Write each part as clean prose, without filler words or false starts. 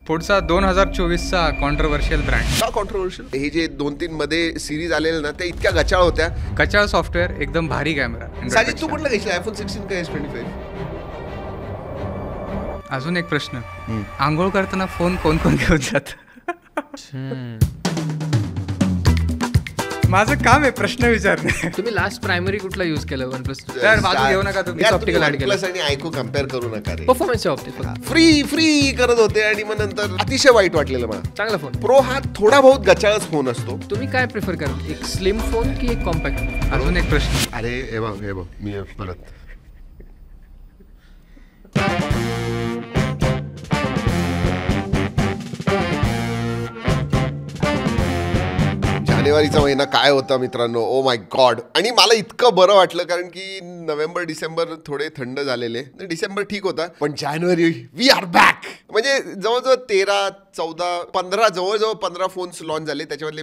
पुढचा 2024चा controversial brand. का controversial? हे जे 2-3 मध्ये सिरीज आलेल्या ना त्या इतक्या गचाळ होत्या. कचाळ सॉफ्टवेअर, एकदम भारी कॅमेरा. साजिद तू कुठला घेतला? iPhone 16 का S25? अजून एक प्रश्न, आंघोळ करताना फोन कोण कोण घेऊन जात? माझं काम आहे प्रश्न विचारणे. तुम्ही लास्ट प्रायमरी कुठला यूज केलं OnePlus? तर माझं घेऊ नका तुम्ही. ऑप्टिकल ऍड केलं आणि आयको कम्पेअर करू नका रे. परफॉर्मन्सच्या बाबतीत फ्री करत होते आणि मग नंतर अतिशय वाईट वाटलेलं मला. चांगला फोन. प्रो हा थोडा बहुत गचाळच फोन असतो. तुम्ही काय प्रिफर कराल, एक स्लिम फोन की एक कॉम्पॅक्ट? अजून एक प्रश्न. अरे हे बघ मी परत जानेवारीचा महिना काय होता मित्रांनो, ओ माय गॉड. आणि मला इतकं बरं वाटलं कारण की नोव्हेंबर डिसेंबर थोडे थंड झालेले. डिसेंबर ठीक होता पण जानेवारी वी आर बॅक. म्हणजे जवळजवळ 13, 14, 15 जवळजवळ 15 फोन्स लॉन्च झाले. त्याच्यामधले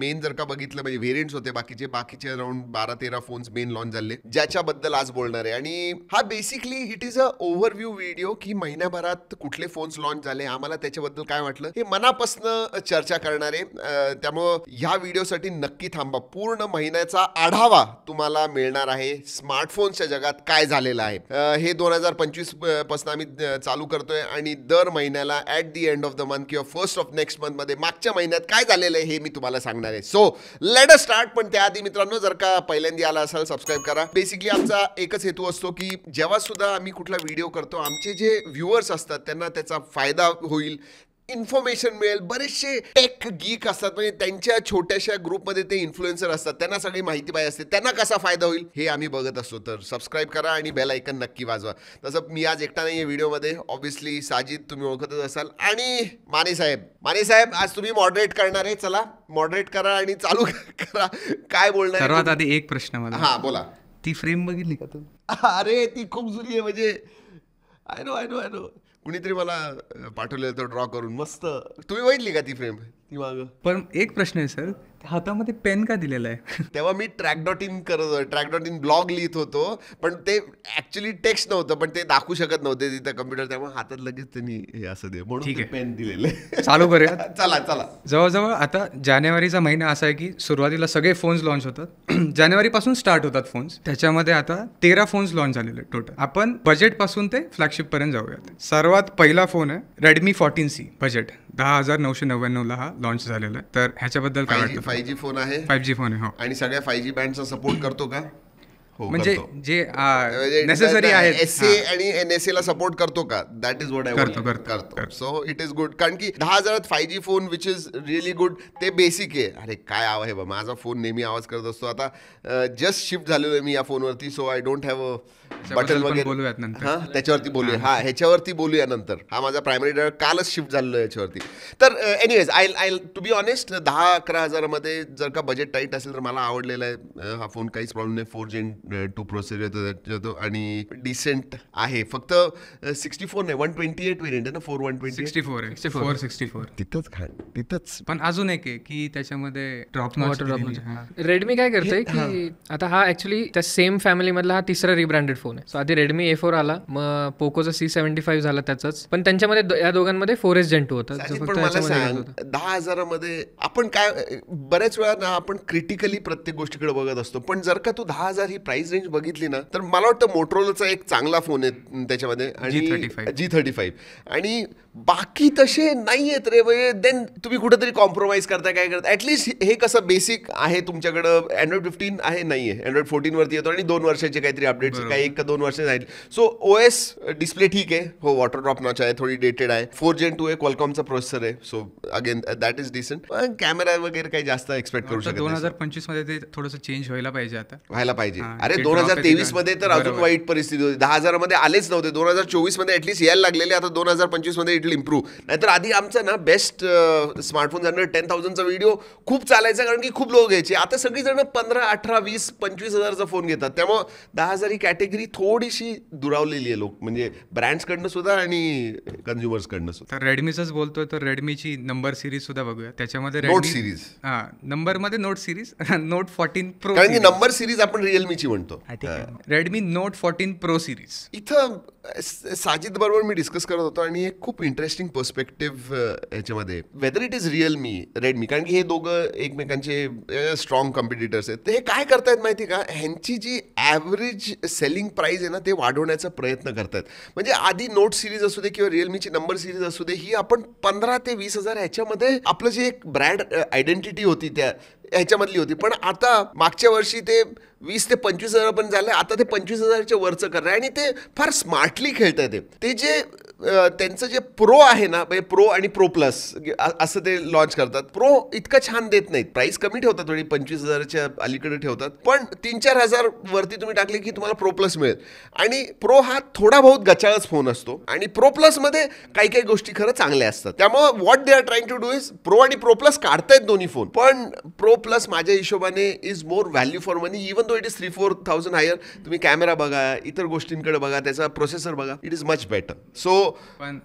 मेन जर का बघितलं म्हणजे व्हेरियंट्स होते, बाकीचे अराउंड 12-13 फोन्स मेन लॉन्च झाले ज्याच्याबद्दल आज बोलणार आहे. आणि हा basically it is a overview video की महिन्याभरात कुठले फोन्स लॉन्च झाले, आम्हाला त्याच्याबद्दल काय वाटलं हे मनापासून चर्चा करणार आहे. त्यामुळं ह्या व्हिडिओसाठी नक्की थांबा. पूर्ण महिन्याचा आढावा तुम्हाला मिळणार आहे. स्मार्टफोन्सच्या जगात काय झालेलं आहे हे 2025 पासून आम्ही चालू करतोय आणि दर महिन्याला at the end of the month किंवा फर्स्ट ऑफ नेक्स्ट मंथ मध्ये मागच्या महिन्यात काय झालेलं आहे हे मी तुम्हाला सांगणार आहे. So let us start. पण त्याआधी मित्रांनो जर का पहिल्यांदा आला असाल सबस्क्राईब करा. बेसिकली आमचा एकच हेतू असतो की जेव्हा सुद्धा आम्ही कुठला व्हिडिओ करतो आमचे जे व्ह्युअर्स असतात त्यांना त्याचा फायदा होईल, इन्फॉर्मेशन मिळेल. बरेचसे टेक गीक असतात म्हणजे त्यांच्या छोट्याशा ग्रुपमध्ये ते इन्फ्लुएन्सर असतात, त्यांना सगळी माहिती पाहिजे असते, त्यांना कसा फायदा होईल हे आम्ही बघत असतो. तर सबस्क्राईब करा आणि बेल आयकन नक्की वाजवा. तसं मी आज एकटा नाही आहे व्हिडिओमध्ये. ऑब्व्हियसली साजिद तुम्ही ओळखतच असाल आणि माने साहेब आज तुम्ही मॉडरेट करणार आहे. चला मॉडरेट करा आणि चालू करा. काय बोलणार? सर्वात आधी एक प्रश्न मला. हा बोला. ती फ्रेम बघितली का तू? अरे ती खूप जुनी आहे. म्हणजे आय नो कुणीतरी मला पाठवलेलं तर ड्रॉ करून मस्त. तुम्ही बघितली का ती फ्रेम? ती मागं. पण एक प्रश्न आहे सर, हातामध्ये पेन का दिलेला आहे? तेव्हा मी ट्रॅक.इन ब्लॉग लिहित होतो पण ते ऍक्च्युली टेक्स्ट नव्हतं पण ते दाखवू शकत नव्हते तिथं कम्प्युटर, त्यामुळे हातात लगेच त्यांनी हे असं दे म्हणून पेन दिलेले. चालू करूया. चला. जवळजवळ आता जानेवारीचा महिना असा आहे की सुरुवातीला सगळे फोन्स लॉन्च होतात. जानेवारीपासून स्टार्ट होतात फोन्स. त्याच्यामध्ये आता 13 फोन्स लॉन्च झालेले टोटल. आपण बजेट पासून ते फ्लॅगशिप पर्यंत जाऊयात. सर्वात पहिला फोन आहे Redmi 14C. बजेट 10,999 ला हा लॉन्च झालेला आहे. तर ह्याच्याबद्दल काय वाटतं? 5G फोन आहे. 5G फोन आहे. हो. आणि सगळ्या 5G बँडचा सपोर्ट करतो का? म्हणजे जे नेसेसरी आहे SA आणि NSA ला सपोर्ट करतो का? दॅट इज व्हॉट आय करतो. So it is good. कारण की 10,000 5G phone which is really good. ते बेसिक आहे. अरे काय आवाज आहे बा, माझा फोन नेहमी आवाज करत असतो. आता जस्ट शिफ्ट झालेलो आहे मी या फोनवरती. So I don't have a button वगैरे. बोलूयात नंतर. हा त्याच्यावरती बोलूया. हा ह्याच्यावरती बोलूया नंतर. हा माझा प्रायमरी डायरेक्ट कालच शिफ्ट झालेलो आहे याच्यावरती. तर anyways I to be honest 10-11 हजारामध्ये जर का बजेट टाईट असेल तर मला आवडलेला आहे हा फोन. काहीच प्रॉब्लेम नाही. 4 Gen 2 प्रोसेसर येतो आणि डिसेंट आहे. फक्त 64 नाही 128 व्हेरियंट आहे ना. 464 आहे. 464 तिथंच. पण अजून एक आहे की त्याच्यामध्ये ड्रॉप रेडमी काय करतंय की आता हा ऍक्च्युली त्या सेम फॅमिली मधला हा तिसरा रिब्रँडेड फोन आहे. सो आधी Redmi A4 आला, मग पोकोचा C75 झाला त्याचाच. पण त्यांच्यामध्ये या दोघांमध्ये 4S Gen 2 होता. 10,000 मध्ये आपण काय बऱ्याच वेळा ना आपण क्रिटिकली प्रत्येक गोष्टीकडे बघत असतो. पण जर का तू 10,000 ही प्राइस रेंज बघितली ना तर मला वाटतं मोटोरोलाचा एक चांगला फोन आहे त्याच्यामध्ये आणि G35 आणि बाकी तसे नाही आहेत रे. म्हणजे देन तुम्ही कुठेतरी कॉम्प्रोमाइज करताय काय करता. ऍटलीस्ट हे कसं बेसिक आहे तुमच्याकडं. Android 15 आहे नाहीये. Android 14 वरती येतो आणि 2 वर्षाचे काहीतरी अपडेट्स, काही 1 का 2 वर्ष जाईल. सो OS डिस्प्ले ठीक आहे. हो वॉटर ड्रॉप नॉच आहे, थोडी डेटेड आहे. 4 Gen 2 आहे, क्वालकॉमचा प्रोसेसर आहे. So again that is decent. पण कॅमेरा वगैरे काही जास्त एक्सपेक्ट करू शकत. 2025 मध्ये ते थोडंसं चेंज व्हायला पाहिजे. अरे 2023 मध्ये तर अजून वाईट परिस्थिती होती. 10,000 मध्ये आलेच नव्हते. 2024 मध्ये ऍटलीस्ट यायला लागलेले. आता 2025 मध्ये इट विल इम्प्रूव्ह. नाहीतर आधी आमचा ना बेस्ट स्मार्टफोन 10,000चा व्हिडिओ खूप चालायचा कारण की खूप लोक घ्यायचे. आता सगळी जण 15, 18, 20, 25 हजारचा फोन घेतात. त्यामुळे 10,000 ही कॅटेगरी थोडीशी दुरावलेली आहे लोक, म्हणजे ब्रँड्स कडनं सुद्धा आणि कन्झ्युमर्स कडनं सुद्धा. तर रेडमीचंच बोलतोय तर रेडमीची नंबर सिरीज सुद्धा बघूया. त्याच्यामध्ये नोट सिरीज, नंबर मध्ये नोट सिरीज Note 14 Pro, कारण की नंबर सिरीज आपण रिअलमीची म्हणतो. Redmi Note 14 Pro series. इथं साजिद बरोबर मी डिस्कस करत होतो आणि एक खूप इंटरेस्टिंग पर्स्पेक्टिव्ह याच्यामध्ये whether it is Realme Redmi, कारण की हे दोघं एकमेकांचे स्ट्रॉंग कॉम्पिटिटर्स आहेत. ते हे काय करतायत माहिती का, ह्यांची जी ॲव्हरेज सेलिंग प्राईस आहे ना ते वाढवण्याचा प्रयत्न करतायत. म्हणजे आधी नोट सिरीज असू दे किंवा रिअलमीची नंबर सिरीज असू दे, ही आपण 15 ते 20,000 ह्याच्यामध्ये आपलं जे एक ब्रँड आयडेंटिटी होती त्या ह्याच्यामधली होती. पण आता मागच्या वर्षी ते 20 ते 25,000 पण झालं, आता ते 25,000च्या वरचं करणार आणि ते फार स्मार्टली खेळत आहे. ते जे त्यांचं जे प्रो आहे ना, म्हणजे प्रो आणि प्रो प्लस असं ते लॉन्च करतात. प्रो इतकं छान देत नाहीत, प्राइस कमी ठेवतात, थोडी 25,000च्या अलीकडे ठेवतात, पण 3-4,000 वरती तुम्ही टाकले की तुम्हाला प्रो प्लस मिळेल. आणि प्रो हा थोडा बहुत गचाळच फोन असतो आणि प्रो प्लस मध्ये काही काही गोष्टी खरं चांगल्या असतात. त्यामुळे what they are trying to do is pro आणि प्रो प्लस काढतायत दोन्ही फोन, पण प्रो प्लस माझ्या हिशोबाने is more value for money. Even though it is 3-4,000 higher. तुम्ही कॅमेरा बघा, इतर गोष्टींकडे बघा, त्याचा प्रोसेसर बघा, it is much better. So पण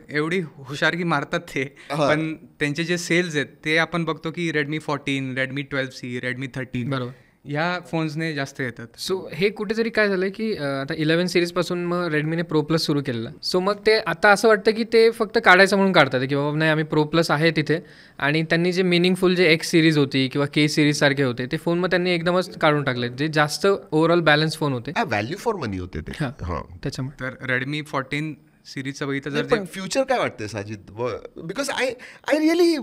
एवढी हुशारगी मारतात ते, पण त्यांचे जे सेल्स आहेत ते आपण बघतो की रेडमी 14, रेडमी 12C, रेडमी 13 बरोबर ह्या फोन्सने जास्त येतात. सो हे कुठेतरी काय झालं की आता 11 सिरीज पासून मग रेडमीने प्रो प्लस सुरू केलेलं. सो मग ते आता असं वाटतं की ते फक्त काढायचं म्हणून काढतात की बाबा नाही आम्ही प्रो प्लस आहे तिथे, आणि त्यांनी जे मिनिंगफुल जे एक्स सिरीज होती किंवा के सिरीज सारखे होते ते फोन मग त्यांनी एकदमच काढून टाकले, जे जास्त ओव्हरऑल बॅलन्स फोन होते, व्हॅल्यू फॉर मनी होते ते. त्याच्यामुळे तर रेडमी 14 सिरीजचं बघितलं जर पण फ्युचर काय वाटतंय साजिद, बिकॉज आय रिअली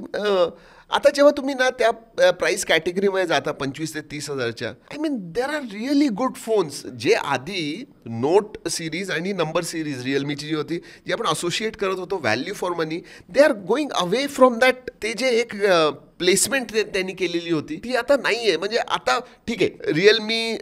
आता जेव्हा तुम्ही ना त्या प्राइस कॅटेगरीमध्ये जाता 25,000 ते 30,000च्या, I mean they are really good phones. जे आधी नोट सिरीज आणि नंबर सिरीज रिअलमीची जी होती जी आपण असोसिएट करत होतो value for money, they are going away from that. ते जे एक प्लेसमेंट त्यांनी केलेली होती ती आता नाही आहे. म्हणजे आता ठीक आहे, रिअलमी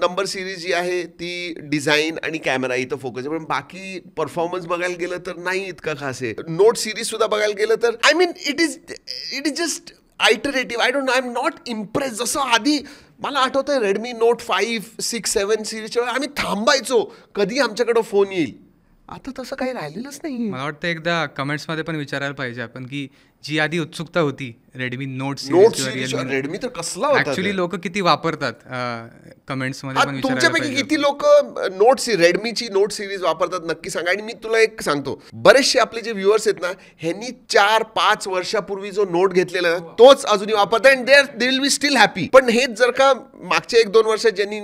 नंबर सिरीज जी आहे ती डिझाईन आणि कॅमेरा इथं फोकस आहे, पण बाकी परफॉर्मन्स बघायला गेलं तर नाही इतका खास आहे. नोट सिरीज सुद्धा बघायला गेलं तर I mean it is just iterative. I don't know, I am not impress. जसं आधी मला आठवतंय रेडमी नोट 5, 6, 7 सिरीजच्या वेळेला आम्ही थांबायचो कधी आमच्याकडं फोन येईल. आता तसं काही राहिलेलंच नाही. मला वाटतं एकदा कमेंट्समध्ये पण विचारायला पाहिजे आपण की जी आधी उत्सुकता होती रेडमी नोट सिरीज, रेडमी तर कसला होता, ऍक्च्युली लोक किती वापरतात कमेंट्समध्ये पण विचारायला तुमच्यापैकी पाहिजे. किती लोक रेडमीची नोट सिरीज वापरतात नक्की सांगा. आणि मी तुला एक सांगतो, बरेचसे आपले जे व्ह्युअर्स आहेत ना, ह्यांनी 4-5 वर्षापूर्वी जो नोट घेतलेला तोच अजूनही वापरतात and they will be steel happy. पण हेच जर का मागच्या 1-2 वर्षात ज्यांनी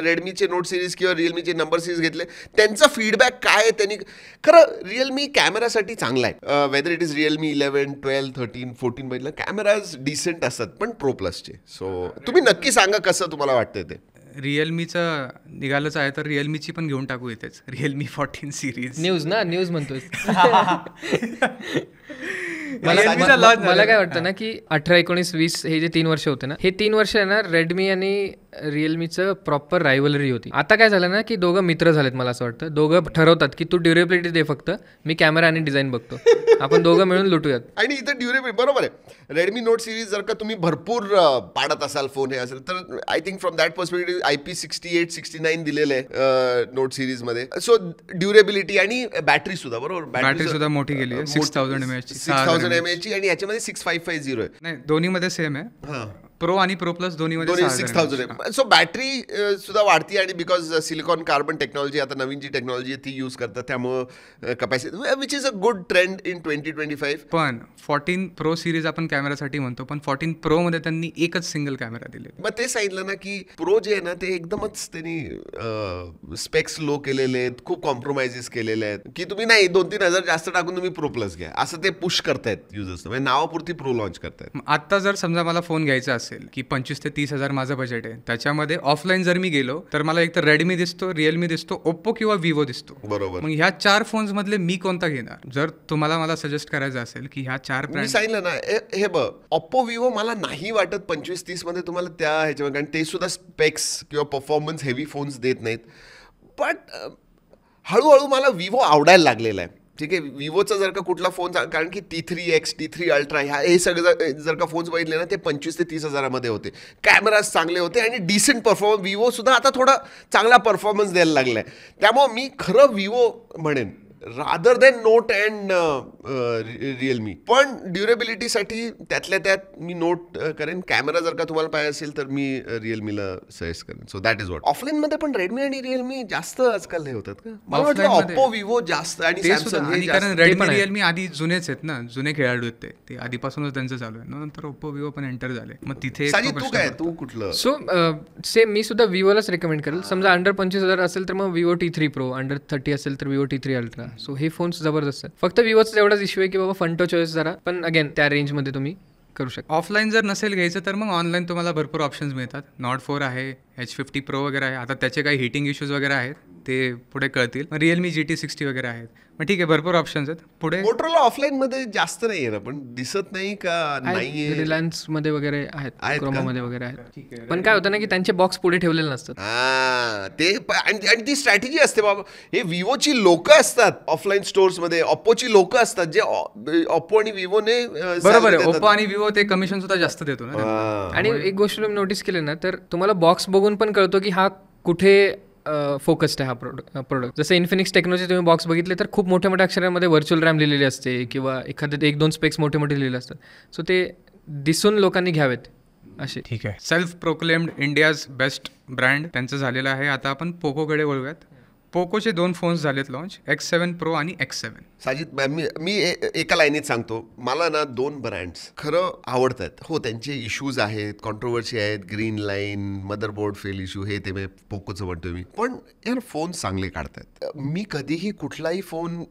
रेडमीचे नोट सिरीज किंवा रिअलमीचे नंबर सिरीज घेतले, त्यांचा फीडबॅक काय आहे, त्यांनी खरं रिअलमी कॅमेरासाठी चांगला आहे. वेदर इट इज रिअलमी 11, 12, 13, 14 बघितलं कॅमेराज डिसेंट असतात, पण प्रो प्लसचे. सो तुम्ही नक्की सांगा कसं तुम्हाला वाटतंय ते. रिअलमीचं निघालंच आहे तर रिअलमीची पण घेऊन टाकू इथेच, रिअलमी 14 सिरीज. न्यूज म्हणतोय. मला काय वाटतं ना की 18, 19, 20 हे जे 3 वर्ष होते ना, हे 3 वर्ष आहे ना रेडमी आणि रिअलमीचं प्रॉपर रायव्हलरी होती. आता काय झालं ना की दोघं मित्र झालेत. मला असं वाटतं दोघं ठरवतात की तू ड्युरेबिलिटी दे, फक्त मी कॅमेरा आणि डिझाईन बघतो, आपण दोघं मिळून लुटूयात. आणि इथं ड्युरेबिलिटी बरोबर आहे. रेडमी नोट सिरीज जर का तुम्ही भरपूर पाडत असाल फोन हे असेल तर I think from that perspective IP68, 69 दिलेलं आहे नोट सिरीजमध्ये. सो ड्युरेबिलिटी आणि बॅटरी सुद्धा बरोबर, बॅटरी सुद्धा मोठी गेली आहे, 6000 mAh 6000 mAh आणि याच्यामध्ये 6550 आहे. नाही, दोन्हीमध्ये सेम आहे. प्रो आणि प्रो प्लस दोन्हीमध्ये 6000. सो बॅटरी सुद्धा वाढती आणि बिकॉज सिलिकॉन कार्बन टेक्नॉलॉजी आता नवीन जी टेक्नॉलॉजी आहे ती यूज करतात, त्यामुळं capacity which is a good trend in 2025. पण 14 प्रो सिरीज आपण कॅमेरासाठी म्हणतो, पण 14 प्रो मध्ये त्यांनी एकच सिंगल कॅमेरा दिले. मग ते सांगितलं ना की प्रो जे आहे ना ते एकदमच त्यांनी स्पेक्स लो केलेले आहेत, खूप कॉम्प्रोमाइजेस केलेले आहेत की तुम्ही नाही 2-3 हजार जास्त टाकून तुम्ही प्रो प्लस घ्या असं ते पुश करतायत युजर्स, म्हणजे नावापुरती प्रो लॉन्च करतायत. आता जर समजा मला फोन घ्यायचा असेल की 25,000 ते 30,000 माझं बजेट आहे, त्याच्यामध्ये ऑफलाईन जर मी गेलो तर मला एक तर रेडमी दिसतो, रिअलमी दिसतो, ओप्पो किंवा विवो दिसतो. बरोबर. मग ह्या 4 फोन्स मधले मी कोणता घेणार? जर तुम्हाला मला सजेस्ट करायचं असेल की ह्या 4 मी सांगितलं ना, हे बघ ओप्पो विवो मला नाही वाटत 25-30 मध्ये तुम्हाला त्या ह्याच्यामध्ये, कारण ते सुद्धा स्पेक्स किंवा परफॉर्मन्स हेवी फोन्स देत नाहीत. बट हळूहळू मला विवो आवडायला लागलेला आहे. ठीक आहे, विवोचा जर का कुठला फोन, कारण की T3X, T3 अल्ट्रा हे सगळं जर का फोन्स बघितले ना ते 25,000 ते 30,000 मध्ये होते. कॅमेराज चांगले होते आणि डिसेंट परफॉर्मन्स. विवो सुद्धा आता थोडा चांगला परफॉर्मन्स द्यायला लागलाय, त्यामुळे मी खरं विवो म्हणेन. Rather than note and Realme. पण ड्युरेबिलिटीसाठी त्यातल्या त्यात मी नोट करेन. कॅमेरा जर का तुम्हाला पाहिजे असेल तर मी रिअलमीला सजेस्ट करेन. So that is what. Offline मध्ये पण रेडमी आणि रिअलमी जास्त आजकाल हे होतात का? मला वाटलं ऑप्पो, विवो जास्त आणि सॅमसंग. कारण रेडमी रिअलमी आधी जुनेच आहेत ना, जुने खेळाडू आहेत ते आधीपासूनच त्यांचं चालू आहे. नंतर ओप्पो विवो पण एंटर झाले. मग तिथे तू काय, तू कुठलं? सो सेम मी सुद्धा विवोलाच रेकमेंड करेल. समजा अंडर 25,000 असेल तर मग विवो T3 Pro, अंडर 30 असेल तर विवो T3 Ultra. सो हे फोन्स जबरदस्त आहेत. फक्त विवोचा एवढाच इश्यू आहे की बाबा फंटो चॉईस जरा, पण अगेन त्या रेंजमध्ये तुम्ही करू शकता. ऑफलाईन जर नसेल घ्यायचं तर मग ऑनलाईन तुम्हाला भरपूर ऑप्शन्स मिळतात. नॉट 4 आहे, H50 Pro वगैरे आहे. आता त्याचे काही हिटिंग इश्यूज वगैरे आहेत, ते पुढे कळतील. रिअलमी GT60 वगैरे आहेत. मग ठीक आहे, भरपूर ऑप्शन्स आहेत. पुढे मोटरोला ऑफलाईन मध्ये जास्त नाही आहे ना, पण दिसत नाही का? नाही, रिलायन्स मध्ये वगैरे आहेत, क्रोमामध्ये वगैरे आहेत. पण काय होतं ना की त्यांचे बॉक्स पुढे ठेवलेले नसतात. ते आणि ती स्ट्रॅटेजी असते बाबा. हे विवोची लोक असतात ऑफलाईन स्टोर्स मध्ये, ओप्पोची लोक असतात जे ओप्पो आणि विवोने. बरोबर आहे, ओप्पो आणि विवो ते कमिशन सुद्धा जास्त देतो ना. आणि एक गोष्ट तुम्ही नोटीस केली ना, तर तुम्हाला बॉक्स बघून पण कळतो की हा कुठे फोकस्ड आहे हा प्रोडक्ट. जसं इन्फिनिक्स टेक्नॉलॉजी तुम्ही बॉक्स बघितले तर खूप मोठ्या मोठ्या अक्षरांमध्ये व्हर्च्युअल रॅम लिहिलेली असते किंवा एखाद्या 1-2 स्पेक्स मोठे मोठे लिहिलेले असतात. सो ते दिसून लोकांनी घ्यावेत असे. ठीक आहे. Self proclaimed India's best brand त्यांचं झालेलं आहे. आता आपण पोकोकडे वळूयात. पोकोचे 2 फोन्स झालेत लॉन्च, X7 Pro आणि X7. साजिद, मी एका लाईनीत सांगतो, मला ना 2 ब्रँड्स खरं आवडतात. हो, त्यांचे इश्यूज आहेत, कॉन्ट्रोवर्सी आहेत, green line, motherboard fail issue, हे ते पोकोचं म्हणतोय मी. पण यार फोन चांगले काढतात. मी कधीही कुठलाही फोन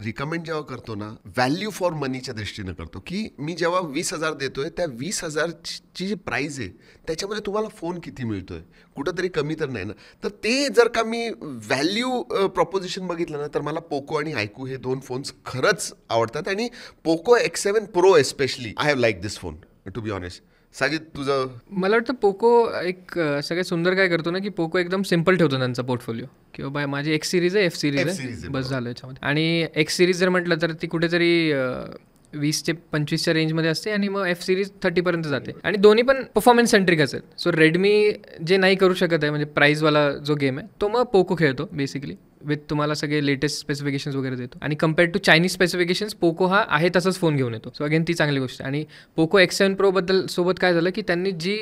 रिकमेंड जेव्हा करतो ना, व्हॅल्यू फॉर मनीच्या दृष्टीनं करतो. की मी जेव्हा 20,000 देतोय, त्या 20,000ची जी प्राईज आहे त्याच्यामध्ये तुम्हाला फोन किती मिळतोय, कुठंतरी कमी तर नाही ना. तर ते जर का मी व्हॅल्यू प्रॉपोजिशन बघितलं ना, तर मला पोको आणि आयकू हे 2 फोन्स खरंच आवडतात. आणि Poco X7 Pro especially I have like this phone, to be honest. Sajid, तुझं? मला वाटतं पोको एक सगळ्यात सुंदर काय करतो ना, की पोको एकदम सिम्पल ठेवतो त्यांचा पोर्टफोलिओ. किंवा बाय माझी X सिरीज आहे, F सिरीज आहे, बस झालं याच्यामध्ये. आणि X सिरीज जर म्हटलं तर ती कुठेतरी 20 ते 25च्या रेंजमध्ये असते आणि मग F सिरीज 30पर्यंत जाते. आणि दोन्ही पण परफॉर्मन्स सेंट्रिकच आहेत. सो रेडमी जे नाही करू शकत आहे म्हणजे प्राईजवाला जो गेम आहे तो मग पोको खेळतो बेसिकली. विथ तुम्हाला सगळे लेटेस्ट स्पेसिफिकेशन्स वगैरे देतो. आणि compared to Chinese specifications Poco हा आहे तसंच फोन घेऊन येतो. सो अगेन ती चांगली गोष्ट आहे. आणि पोको X7 Pro बद्दल सोबत काय झालं की त्यांनी जी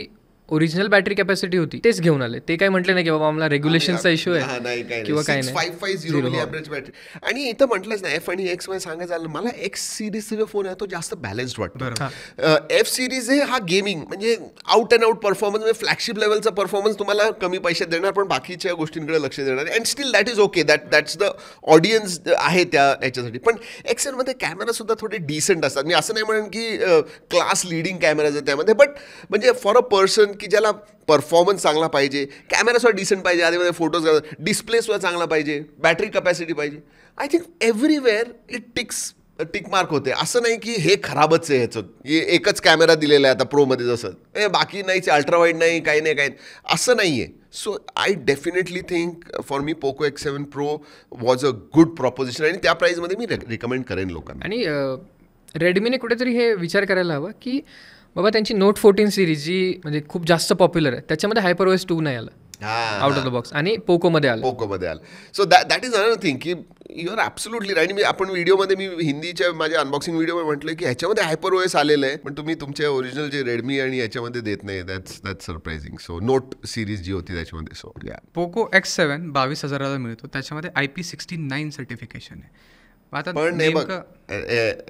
ओरिजिनल बॅटरी कॅपॅसिटी होती तेच घेऊन आले. ते काय म्हटले नाही की बाबा आम्हाला रेग्युलेशनचा इश्यू आहे किंवा काय नाही. 6550 ॲव्हरेज बॅटरी. आणि इथं म्हटलंच ना, F आणि X मध्ये सांगायचं झालं, मला X सिरीजचा जो फोन आहे तो जास्त बॅलन्स्ड वाटतो. F सिरीज आहे हा गेमिंग म्हणजे आउट अँड आउट परफॉर्मन्स, म्हणजे फ्लॅगशिप लेवलचा परफॉर्मन्स तुम्हाला कमी पैशात देणार पण बाकीच्या गोष्टींकडे लक्ष देणार. And still that is okay, that's the audience आहे त्या याच्यासाठी. पण X मध्ये कॅमेरा सुद्धा थोडे डिसेंट असतात. मी असं नाही म्हणेन की क्लास लिडिंग कॅमेराज आहे त्यामध्ये, बट म्हणजे फॉर अ पर्सन की ज्याला परफॉर्मन्स चांगला पाहिजे, कॅमेरा सुद्धा डिसेंट पाहिजे, आधीमध्ये फोटोज, डिस्प्ले सुद्धा चांगला पाहिजे, बॅटरी कॅपॅसिटी पाहिजे. I think everywhere it tick mark होते. असं नाही की हे खराबच आहे, ह्याचं एकच कॅमेरा दिलेला आहे आता प्रोमध्ये, जसं बाकी नाहीच, अल्ट्रा वाईड नाही, काही नाही, काही असं नाही आहे. So I definitely think for me Poco X7 Pro was a good proposition आणि त्या प्राईजमध्ये मी रिकमेंड करेन लोकांना. आणि रेडमीने कुठेतरी हे विचार करायला हवा की बाबा त्यांची नोट 14 सिरीज जी म्हणजे खूप जास्त पॉप्युलर आहे त्याच्यामध्ये HyperOS 2 नाही आलं आउट ऑफ द बॉक्स आणि पोकोमध्ये आलं. So that is another thing की यू आर ॲब्सोल्युटली राईट. मी आपण व्हिडिओमध्ये मी हिंदीच्या माझ्या अनबॉक्सिंग व्हिडिओमध्ये म्हटलं की ह्याच्यामध्ये HyperOS आलेलं आहे पण तुम्ही तुमच्या ओरिजिनल जे रेडमी आणि याच्यामध्ये देत नाही. That's surprising. So Note series जी होती त्याच्यामध्ये. सो पोको X7 22,000ला मिळतो. त्याच्यामध्ये IP69 सर्टिफिकेशन आहे. पण नाही बघ,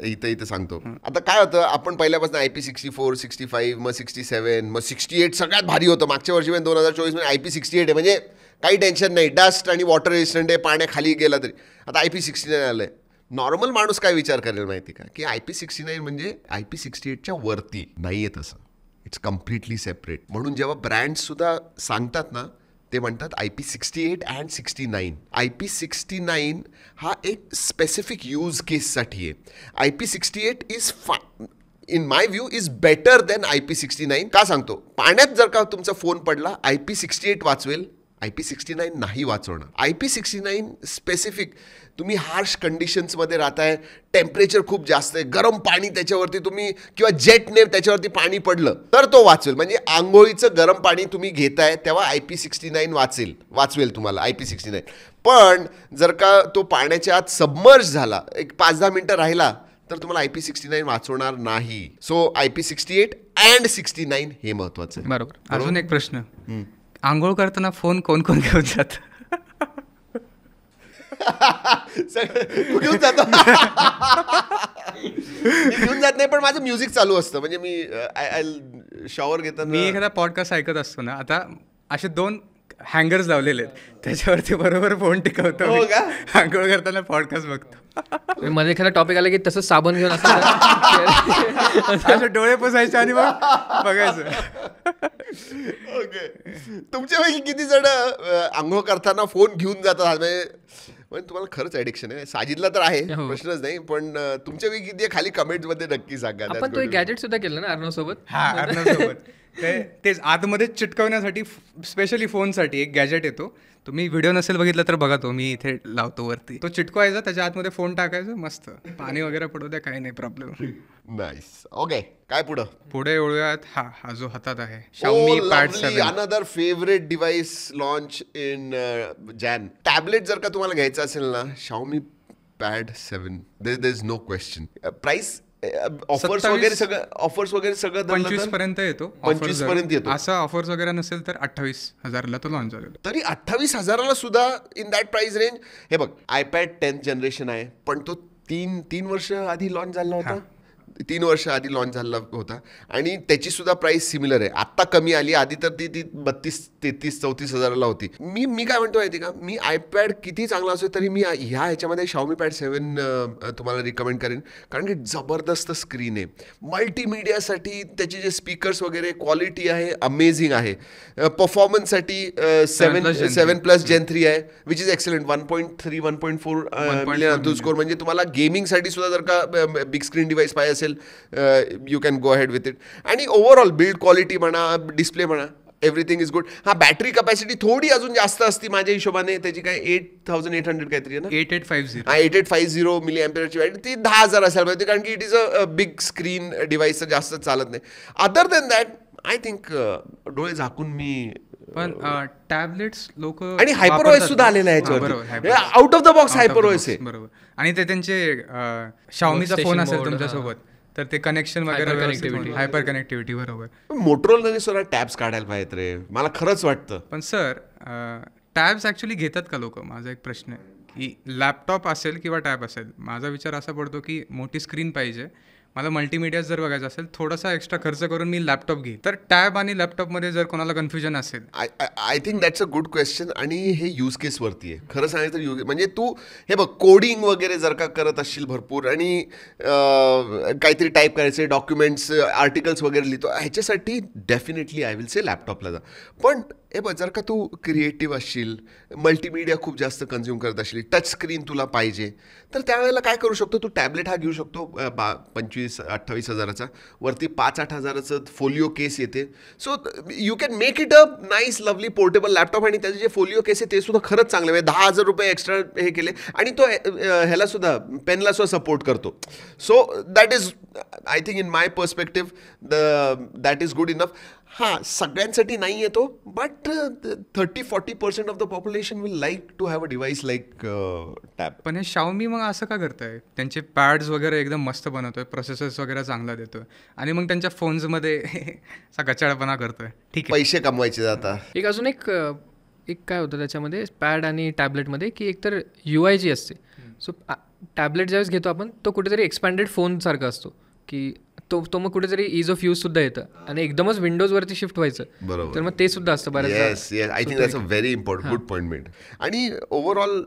इथं सांगतो आता काय होतं, आपण पहिल्यापासून IP64, 65, मग 67, मग 68 सगळ्यात भारी होतं. मागच्या वर्षी 2024 मध्ये IP68 आहे म्हणजे काही टेन्शन नाही, डस्ट आणि वॉटर रेजिस्टंट आहे, पाण्याखाली गेला तरी. आता IP69 आलं आहे. नॉर्मल माणूस काय विचार करेल माहिती का, की IP69 म्हणजे IP68च्या वरती नाही आहे, तसं इट्स कम्प्लिटली सेपरेट. म्हणून जेव्हा ब्रँड्स सुद्धा सांगतात ना ते म्हणतात IP68 अँड 69. IP69 हा एक स्पेसिफिक यूज केससाठी आहे. IP68 is in my view is better than IP69. का सांगतो, पाण्यात जर का तुमचा फोन पडला IP68 वाचवेल IP69 नाही वाचवणार. IP69 स्पेसिफिक, तुम्ही हार्श कंडिशन्समध्ये राहताय, टेम्परेचर खूप जास्त आहे, गरम पाणी त्याच्यावरती तुम्ही किंवा जेटने त्याच्यावरती पाणी पडलं तर तो वाचवेल. म्हणजे आंघोळीचं गरम पाणी तुम्ही घेताय तेव्हा IP69 वाचवेल तुम्हाला IP69. पण जर का तो पाण्याच्या आत सबमर्ज झाला, एक 5-10 मिनिटं राहिला, तर तुम्हाला IP69 वाचवणार नाही. सो IP68 अँड 69 हे महत्वाचं आहे. बरोबर. अजून एक प्रश्न, आंघोळ करताना फोन कोण कोण घेऊन जात? तू घेऊन जातो? मी घेऊन जात नाही, पण माझं म्युझिक चालू असतं. म्हणजे मी शॉवर घेताना मी एखादा पॉडकास्ट ऐकत असतो ना, आता असे 2 हँगर्स लावलेले आहेत, त्याच्यावरती बरोबर फोन टिकवतो. हो का? आंघोळ करताना पॉडकास्ट बघतो. मध्ये एखादा टॉपिक आला की तसंच साबण घेऊन असं असे डोळे पुसायचे आणि मग बघायचं. ओके. तुमच्यापैकी किती जण आंघोळ करताना फोन घेऊन जातात? म्हणजे तुम्हाला खरंच ॲडिक्शन आहे. साजिदला तर आहे, प्रश्नच नाही. पण तुमच्यापैकी किती खाली कमेंट्समध्ये नक्की सांगा. आपण तो एक गॅजेट सुद्धा केलं ना अर्णव सोबत. हा, अर्णव सोबत तेच आतमध्ये चिटकवण्यासाठी स्पेशली फोनसाठी एक गॅजेट येतो. तुम्ही व्हिडिओ नसेल बघितला तर बघा, तो मी इथे लावतो वरती. तो चिटकवायचा, त्याच्या आतमध्ये फोन टाकायचा, मस्त पाणी वगैरे पडू द्या, काही नाही प्रॉब्लेम. नाईस. ओके, काय पुढे वळूयात. हा जो हातात आहे Xiaomi Pad 7. Another favourite device launch in Jan. Tablet जर का तुम्हाला घ्यायचं असेल ना, Xiaomi Pad 7, there is no question. Price, offers वगैरे सगळं 25 पर्यंत येतो. 25 पर्यंत येतो. असं ऑफर्स वगैरे नसेल तर 28,000ला तो लॉन्च झालेला. तरी 28,000ला सुद्धा इन दॅट प्राइस रेंज. हे बघ, iPad 10th जनरेशन आहे, पण तो 3 वर्ष आधी लॉन्च झाला होता. 3 वर्ष आधी लॉन्च झाला होता आणि त्याची सुद्धा प्राइस सिमिलर आहे. आत्ता कमी आली, आधी तर ती 32,000-33,000-34,000ला होती. मी काय म्हणतो माहिती का, मी iPad किती चांगला असेल तरी मी ह्याच्यामध्ये Xiaomi Pad 7 तुम्हाला रिकमेंड करेन. कारण की जबरदस्त स्क्रीन आहे. मल्टीमीडियासाठी त्याचे जे स्पीकर्स वगैरे क्वालिटी आहे, अमेझिंग आहे. परफॉर्मन्ससाठी 7+ Gen 3 आहे, which is excellent. 1.3-1.4 million score. म्हणजे तुम्हाला गेमिंगसाठी सुद्धा जर का बिग स्क्रीन डिव्हाइस पाहिजे असेल, you can go ahead with it. आणि ओव्हरऑल बिल्ड क्वालिटी म्हणा, डिस्प्ले म्हणा, एव्हरीथिंग इज गुड. हा, बॅटरी कपॅसिटी थोडी अजून जास्त असती माझ्या हिशोबाने. त्याची काय 8,800 काहीतरी आहे ना, 8850 मिली एम्पियरची बॅटरी. ती 10,000 असायला पाहिजे, कारण की it is a big screen device, तर जास्त चालत नाही. Other than that I think डोळे झाकून मी. पण टॅबलेट्स लोक आणि हायपरओएस सुद्धा आलेला आहे याच्यावर. आउट ऑफ द बॉक्स हायपरओएस आहे. बरोबर. आणि ते त्यांचे Xiaomiचा फोन असेल तुमच्यासोबत तर ते कनेक्शन वगैरे, हायपर कनेक्टिव्हिटी. बरोबर. मोटोरोलाने सुद्धा टॅब्स काढायला पाहिजेत रे, मला खरंच वाटतं. पण सर, टॅब्स ॲक्च्युली घेतात का लोक? माझा एक प्रश्न आहे की लॅपटॉप असेल किंवा टॅब असेल, माझा विचार असा पडतो की मोठी स्क्रीन पाहिजे, मला मल्टीमीडिया जर बघायचं असेल, थोडासा एक्स्ट्रा खर्च करून मी लॅपटॉप घेईन. तर टॅब आणि लॅपटॉपमध्ये जर कोणाला कन्फ्युजन असेल, I think that's a good question. आणि हे यूज केसवरती आहे खरं सांगायचं तर. म्हणजे तू हे बघ, कोडिंग वगैरे जर का करत असशील भरपूर आणि काहीतरी टाईप करायचे, डॉक्युमेंट्स, आर्टिकल्स वगैरे लिहितो, ह्याच्यासाठी डेफिनेटली आय विल से लॅपटॉपला जा. पण हे बघ, जर का तू क्रिएटिव्ह असशील, मल्टीमीडिया खूप जास्त कन्झ्युम करत असशील, टच स्क्रीन तुला पाहिजे, तर त्यावेळेला काय करू शकतो, तू टॅबलेट हा घेऊ शकतो 25-28 हजाराचा. वरती 5-8 हजाराचं फोलिओ केस येते. So you can make it a nice lovely portable laptop. आणि त्याचे जे फोलिओ केस आहे ते सुद्धा खरंच चांगले. म्हणजे 10,000 रुपये एक्स्ट्रा हे केले. आणि तो ह्याला सुद्धा, पेनला सुद्धा सपोर्ट करतो. So that is, I think in my perspective, that is good enough. हां, सगळ्यांसाठी नाही येतो, but 30-40% of the population will like to have a device like tab. पण हे Xiaomi मग असं का करताय? त्यांचे पॅड्स वगैरे एकदम मस्त बनवतोय, प्रोसेसर्स वगैरे चांगला देतोय, आणि मग त्यांच्या फोन्समध्ये असा गचाळपणा करतोय. ठीक आहे, पैसे कमवायचे जाता. एक अजून एक काय होतं त्याच्यामध्ये पॅड आणि टॅबलेटमध्ये, की एकतर UI जी असते. सो टॅबलेट ज्यावेळेस घेतो आपण, तो कुठेतरी एक्सपॅन्डेड फोनसारखा असतो, की तो मग कुठेतरी इज ऑफ यूज सुद्धा येतं. आणि एकदमच विंडोजवरती शिफ्ट व्हायचं, बरोबर, तर मग ते सुद्धा असतं बऱ्याच. Yes, I think that's a very important, good point made. आणि ओव्हरऑल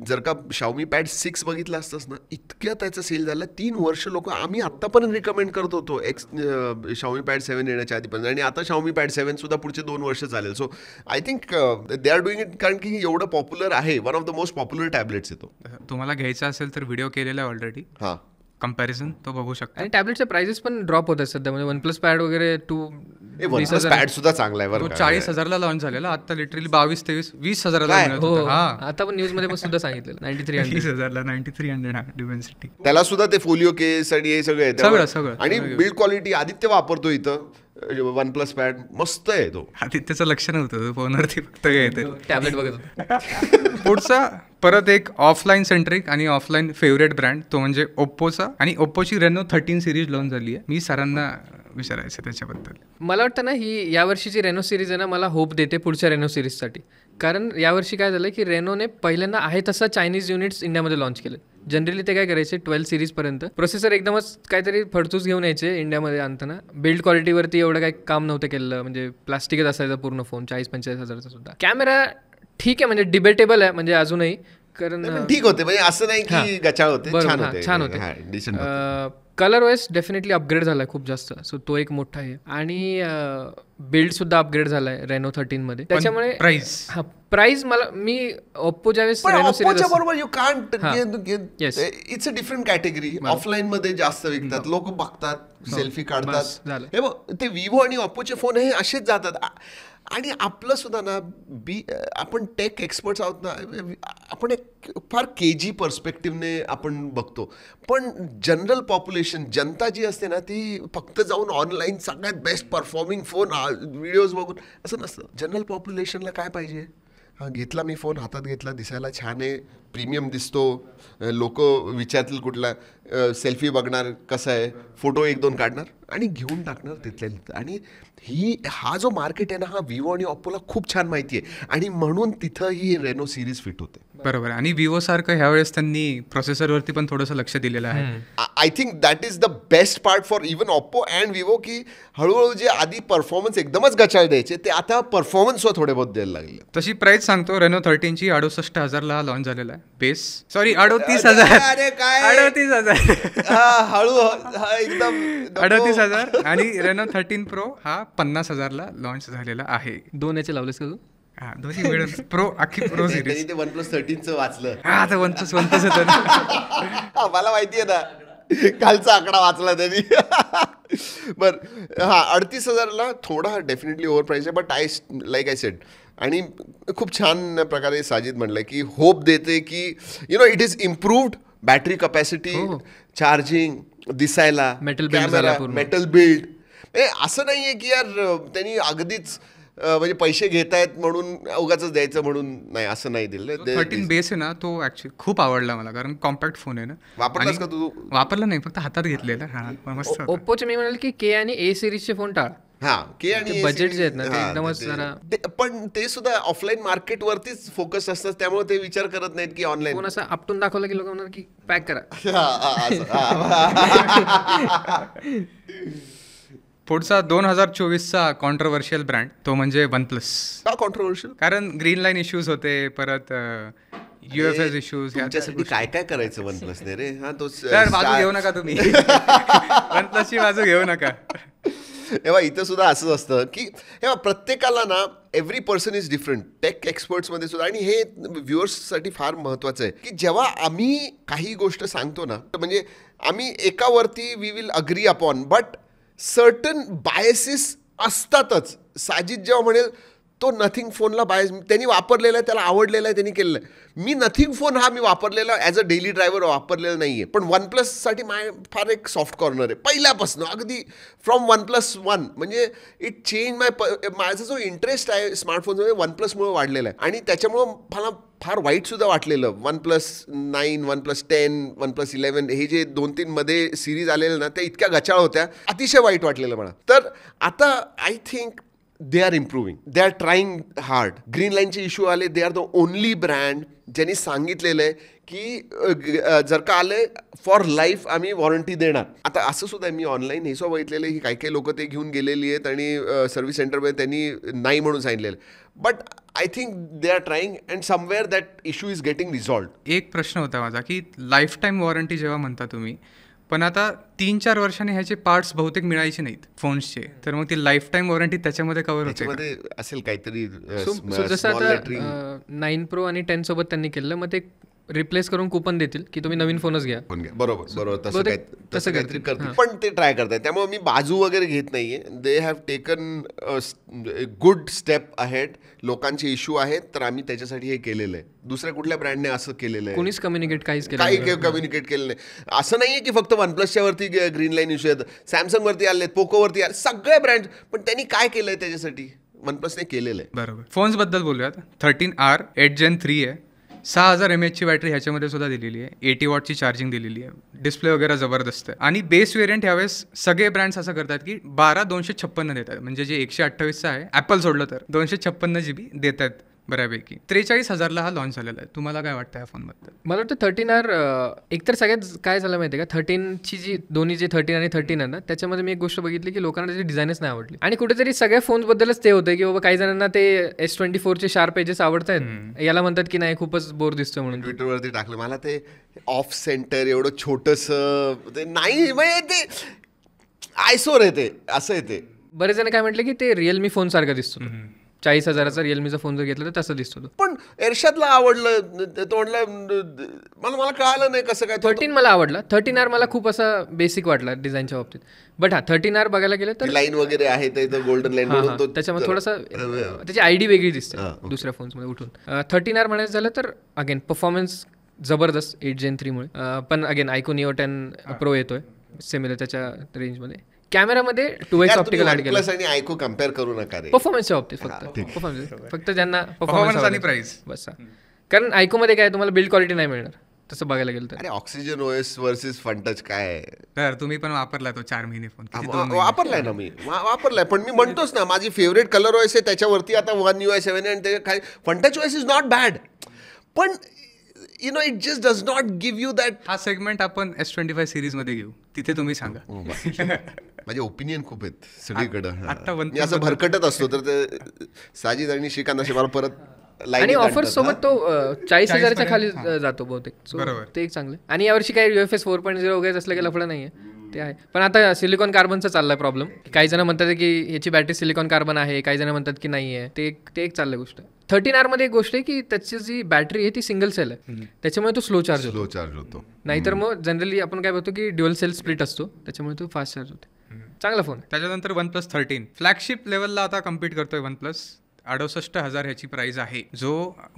जर का Xiaomi Pad 6 बघितलं असतंच ना, इतक्या त्याचं सेल झालं. 3 वर्ष लोक आम्ही आत्तापर्यंत रिकमेंड करत होतो Xiaomi Pad 7 येण्याच्या आधीपर्यंत. आणि आता Xiaomi Pad 7 सुद्धा पुढचे 2 वर्ष चालेल. So I think they R doing it, कारण की एवढं पॉप्युलर आहे. One of the most popular tablets येतो. तुम्हाला घ्यायचा असेल तर व्हिडिओ केलेला आहे ऑलरेडी, हां, कम्पॅरिझन तो बघू शकता. आणि टॅबलेटचे प्राइसेस पण ड्रॉप होत आहेत सध्या. म्हणजे OnePlus पॅड वगैरे OnePlus पॅड सुद्धा चांगला आहे तो बरं 40,000ला लॉन्च झालेला, आता लिटरली 22-23-20,000ला काय? मिळत हो होता. हा आता पण न्यूज मध्ये पण सुद्धा सांगितलेलं 9300. 20,000ला 9300 हा डिमेन्सिटी. त्याला सुद्धा ते फोलिओ केस आणि हे सगळं आहे सगळं. आणि बिल्ड क्वालिटी आदित्य वापरतो इथं OnePlus पॅड मस्त आहे तो. आदित्यचं लक्ष नव्हतं फोनवरती, फक्त येते. टॅबलेट बघत होतो. पुढचा परत एक ऑफलाईन सेंट्रिक आणि ऑफलाईन फेवरेट ब्रँड, तो म्हणजे ओप्पोचा. आणि ओप्पोची रेनो 13 सिरीज लॉन्च झाली आहे. मी सरांना विचारायचं त्याच्याबद्दल. मला वाटतं ना ही यावर्षीची रेनो सिरीज आहे ना, मला होप देते पुढच्या रेनो सिरीजसाठी. कारण यावर्षी काय झालं की रेनोने पहिल्यांदा आहे तसं चायनीज युनिट्स इंडियामध्ये लॉन्च केले. जनरली ते काय करायचे 12 सिरीजपर्यंत प्रोसेसर एकदमच काहीतरी फडतूस घेऊन यायचे इंडियामध्ये आणताना. बिल्ड क्वालिटीवरती एवढं काही काम नव्हतं केलं, म्हणजे प्लास्टिकच असायचा पूर्ण फोन 40-45 हजाराचा सुद्धा. कॅमेरा ठीक आहे, म्हणजे डिबेटेबल आहे म्हणजे अजूनही, कारण ठीक होते म्हणजे असं नाही की गचाळ होते, छान होते decent. Colour wise definitely upgrade झाला आहे खूप जास्त, सो तो एक मोठा आहे. आणि बिल्ड सुद्धा अपग्रेड झाला आहे रेनो 13 मध्ये. त्याच्यामुळे प्राइस मी ओप्पो ज्यावेळेस रेनो सिरीज बरोबर you can't it's a different category. Offline मध्ये जास्त विकतात, लोक बघतात, सेल्फी काढतात. हे बघ ते विवो आणि ओप्पोचे फोन हे असेच जातात. आणि आपलं सुद्धा ना आपण टेक एक्सपर्ट्स आहोत ना, आपण एक फार केजी पर्स्पेक्टिव्हने आपण बघतो. पण जनरल पॉप्युलेशन, जनता जी असते ना, ती फक्त जाऊन ऑनलाईन सगळ्यात बेस्ट परफॉर्मिंग फोन व्हिडिओज बघून असं नसतं. जनरल पॉप्युलेशनला काय पाहिजे, हा घेतला मी फोन, हातात घेतला, दिसायला छान आहे, प्रीमियम दिसतो, लोक विचारतील कुठला, सेल्फी बघणार कसा आहे, फोटो 1-2 काढणार आणि घेऊन टाकणार तिथल्या. आणि हा जो मार्केट आहे ना, हा विवो आणि ओप्पोला खूप छान माहिती आहे आणि म्हणून तिथं ही रेनो सिरीज फिट होते. बरोबर. आणि विवो सारखं ह्यावेळेस त्यांनी प्रोसेसरवरती पण थोडंसं लक्ष दिलेलं आहे. I think that is the best part for even Oppo and Vivo, की हळूहळू जे आधी परफॉर्मन्स एकदमच गचाळ द्यायचे ते आता परफॉर्मन्सवर थोडे बहुत द्यायला लागले. तशी प्राइस सांगतो, रेनो 13ची 68,000ला लॉन्च झालेला आहे बेस. सॉरी 38,000. अरे काय 38,000 हळू एकदम 38,000. आणि रेनो 13 प्रो हा 50,000ला लॉन्च झालेला आहे. 2 याचे लावलेस का तू? हा, दोन्ही मिळून प्रो, अख्खी प्रो सिरीज. ते OnePlus 13चं वाचलं. हा, आता वनप्लस होतं ना. मला माहिती आहे ना, कालचा आकडा वाचला त्यांनी. बर हा 38,000ला थोडा डेफिनेटली ओव्हर प्राईस आहे, बट लाईक आय सेड. आणि खूप छान प्रकारे साजिद म्हणलंय की होप देते की it is improved battery capacity, charging, दिसायला, कॅमेरा, मेटल बिल्ड. असं नाहीये की यार त्यांनी अगदीच म्हणजे पैसे घेतायत म्हणून उगाच द्यायचं म्हणून नाही, असं नाही दिलं. 13 बेस आहे ना, तो ऍक्च्युली खूप आवडला मला, कारण कॉम्पॅक्ट फोन आहे ना. वापरलास का तू? वापरला नाही, फक्त हातात घेतलेला. हा, मस्त. ओप्पोचे मी म्हणाल की के आणि ए सिरीजचे फोन टाळ. हा, के आणि बजेट जे आहेत ना ते एकदमच जरा, पण ते सुद्धा ऑफलाईन मार्केट वरतीच फोकस असतात, त्यामुळे ते विचार करत नाहीत की ऑनलाईन. फोन असं आपटून दाखवलं की लोक म्हणणार की पॅक करा. पुढचा 2024चा कॉन्ट्रोवर्शियल ब्रँड, तो म्हणजे OnePlus. का कॉन्ट्रोवर्शियल? कारण ग्रीन लाईन इश्यूज होते, परत UFS इश्यूज. तुमच्यासाठी काय काय करायचं OnePlus ने रे? हा, तो बाजू घेऊ नका तुम्ही. OnePlusची बाजू घेऊ नका. तेव्हा इथं सुद्धा असंच असतं की हे प्रत्येकाला ना, every person is different. Tech एक्सपर्ट्समध्ये सुद्धा, आणि हे व्ह्युअर्ससाठी फार महत्त्वाचं आहे की जेव्हा आम्ही काही गोष्ट सांगतो ना, म्हणजे आम्ही एकावरती we will agree upon, but certain biases असतातच. साजिद जेव्हा म्हणेल तो नथिंग फोनला बायस त्यांनी वापरलेला आहे, त्याला आवडलेला आहे, त्यांनी केलेलं आहे. मी नथिंग फोन हा मी वापरलेला ॲज अ डेली ड्रायव्हर वापरलेला नाही आहे, पण OnePlusसाठी फार एक सॉफ्ट कॉर्नर आहे पहिल्यापासून, अगदी फ्रॉम OnePlus 1. म्हणजे इट चेंज माझा जो इंटरेस्ट आहे स्मार्टफोनमध्ये OnePlusमुळे वाढलेला आहे. आणि त्याच्यामुळं मला फार वाईटसुद्धा वाटलेलं. OnePlus 9, OnePlus 10, OnePlus 11 हे जे 2-3 मध्ये सिरीज आलेल्या ना, त्या इतक्या गचाळ होत्या, अतिशय वाईट वाटलेलं मला. तर आता I think they R improving, they are trying hard. Green लाईनचे इश्यू आले, they are the only brand ज्यांनी सांगितलेलं आहे की जर का आले फॉर लाईफ आम्ही वॉरंटी देणार. आता असं सुद्धा मी ऑनलाईन हे सुद्धा बघितलेलं आहे की काही काही लोक ते घेऊन गेलेली आहेत आणि सर्व्हिस सेंटरमध्ये त्यांनी नाही म्हणून सांगितलेलं. But I think they are trying and somewhere that issue is getting resolved. एक प्रश्न होता माझा की लाईफ टाईम वॉरंटी जेव्हा म्हणता तुम्ही, पण आता 3-4 वर्षांनी ह्याचे पार्ट्स बहुतेक मिळायचे नाहीत फोन्सचे, तर मग ती लाईफ टाईम वॉरंटी त्याच्यामध्ये कव्हर होते? त्याच्यामध्ये असेल काहीतरी जसं आता 9 Pro आणि 10 सोबत त्यांनी केलं, मग ते रिप्लेस करून कुपन देतील की तुम्ही नवीन फोनच घ्या. पण घ्या. बरोबर बरोबर तसं बहुतेक काय तसं तसं काहीतरी करतील. करतील पण ते ट्राय करताय. त्यामुळे मी बाजू वगैरे घेत नाहीये. They have taken good step ahead. लोकांचे इश्यू आहेत तर आम्ही त्याच्यासाठी हे केलेलं आहे. दुसऱ्या कुठल्या ब्रँडने असं केलेलं आहे कोणीच कम्युनिकेट काहीच केलं काही नाही. कम्युनिकेट केलं नाही. असं नाहीये की फक्त वनप्लसच्या वरती ग्रीन लाईन इश्यू आहेत. सॅमसंग वरती आले, पोको वरती आले, सगळ्या ब्रँड. पण त्यांनी काय केलंय त्याच्यासाठी? वनप्लसने केलेलं आहे. बरोबर. फोन्स बद्दल बोलूयात. 13R 8 Gen 3 आहे. 6000 mAh ची बॅटरी ह्याच्यामध्ये सुद्धा दिलेली आहे. 80 वॉटची चार्जिंग दिलेली आहे. डिस्प्ले वगैरे जबरदस्त आहे. आणि बेस वेरियंट ह्यावेळेस सगळे ब्रँड्स असं करतात की 12/256 देतात. म्हणजे जे 128चं आहे ॲपल सोडलं तर 256 GB देत आहेत बऱ्यापैकी. 43,000ला हा लॉन्च झालेला आहे. तुम्हाला काय वाटतं या फोनबद्दल? मला वाटतं 13R एकतर सगळ्यात काय झालं माहिती आहे का, 13ची जी दोन्ही जे 13 आणि 13 आहे ना, त्याच्यामध्ये मी एक गोष्ट बघितली की लोकांना त्याची डिझाईनच नाही आवडली. आणि कुठेतरी सगळ्या फोन्सबद्दलच ते होतं की बाबा काही जणांना ते S24चे शार्प एजेस आवडत आहेत, याला म्हणतात की नाही खूपच बोर दिसतं म्हणून. ट्विटरवरती टाकलं. मला ते ऑफ सेंटर एवढं छोटंसं ते नाही, म्हणजे ते आयसोर आहे, ते असं आहे. ते बरेच जण काय म्हटले की ते रिअलमी फोन सारखं दिसतो. 40,000चा रिअलमीचा फोन जर घेतला तर तसं दिसतो तो. पण एरशादला आवडलं. तो म्हणलं मला कळालं नाही कसं काय. 13 मला आवडला. 13R मला खूप असा बेसिक वाटला डिझाईनच्या बाबतीत. बट 13R बघायला गेलं तर लाईन वगैरे आहे ते गोल्डन लाईन म्हणून तो त्याच्यामध्ये थोडासा त्याची आयडी वेगळी दिसते दुसऱ्या फोन्समध्ये उठून. 13R म्हणायचं झालं तर अगेन परफॉर्मन्स जबरदस्त 8 Gen 3 मुळे. पण अगेन आयको Neo 10 Pro येतोय सिमिलर त्याच्या रेंजमध्ये. कॅमेरामध्ये 2x ऑप्टिकल ऍड केलं. प्लस आणि आयको कम्पेअर करू नका रे. परफॉर्मन्सच्या बाबतीत फक्त ज्यांना परफॉर्मन्स आणि प्राइस बस. कारण आयकोमध्ये काय तुम्हाला बिल्ड क्वालिटी नाही मिळणार तसं बघायला गेलं तर. अरे ऑक्सिजन OS वर्सेस फंटच काय. तर तुम्ही पण वापरला तो 4 महिने फोन? वापरलाय ना मी, वापरलाय. पण मी म्हणतोच ना माझी फेवरेट कलर OS आहे. त्याच्यावरती आता One UI 7 आणि ते काय फंटच OS इज नॉट बॅड. पण you know it just does not give you that. हा सेगमेंट आपण S25 सिरीज मध्ये घेऊ. तिथे तुम्ही सांगा. माझे ओपिनियन खूप आहेत सगळीकडं. आता मी असं भरकटत असतो तर ते साजिद आणि श्रीकांत असे मला परत आणि ऑफर सोबत तो 40,000च्या खाली जातो बहुतेक. ते एक चांगलं. आणि यावर्षी काही UFS 4.0 वगैरे असलं की लफडं नाहीये ते आहे. पण आता सिलिकॉन कार्बनचा चाललाय प्रॉब्लेम. काही जण म्हणतात की याची बॅटरी सिलिकॉन कार्बन आहे, काही जण म्हणतात की नाही आहे. ते एक चाललंय गोष्ट. 13R मध्ये एक गोष्ट आहे की त्याची जी बॅटरी आहे ती सिंगल सेल आहे, त्याच्यामुळे तो स्लो चार्ज होतो. नाहीतर मग जनरली आपण काय बघतो की ड्युअल सेल स्प्लिट असतो, त्याच्यामुळे तो फास्ट चार्ज होते. चांगला फोन. त्याच्यानंतर OnePlus 13 फ्लॅगशिप लेवलला आता कम्पीट करतोय OnePlus. 68,000 ह्याची प्राइस आहे. जो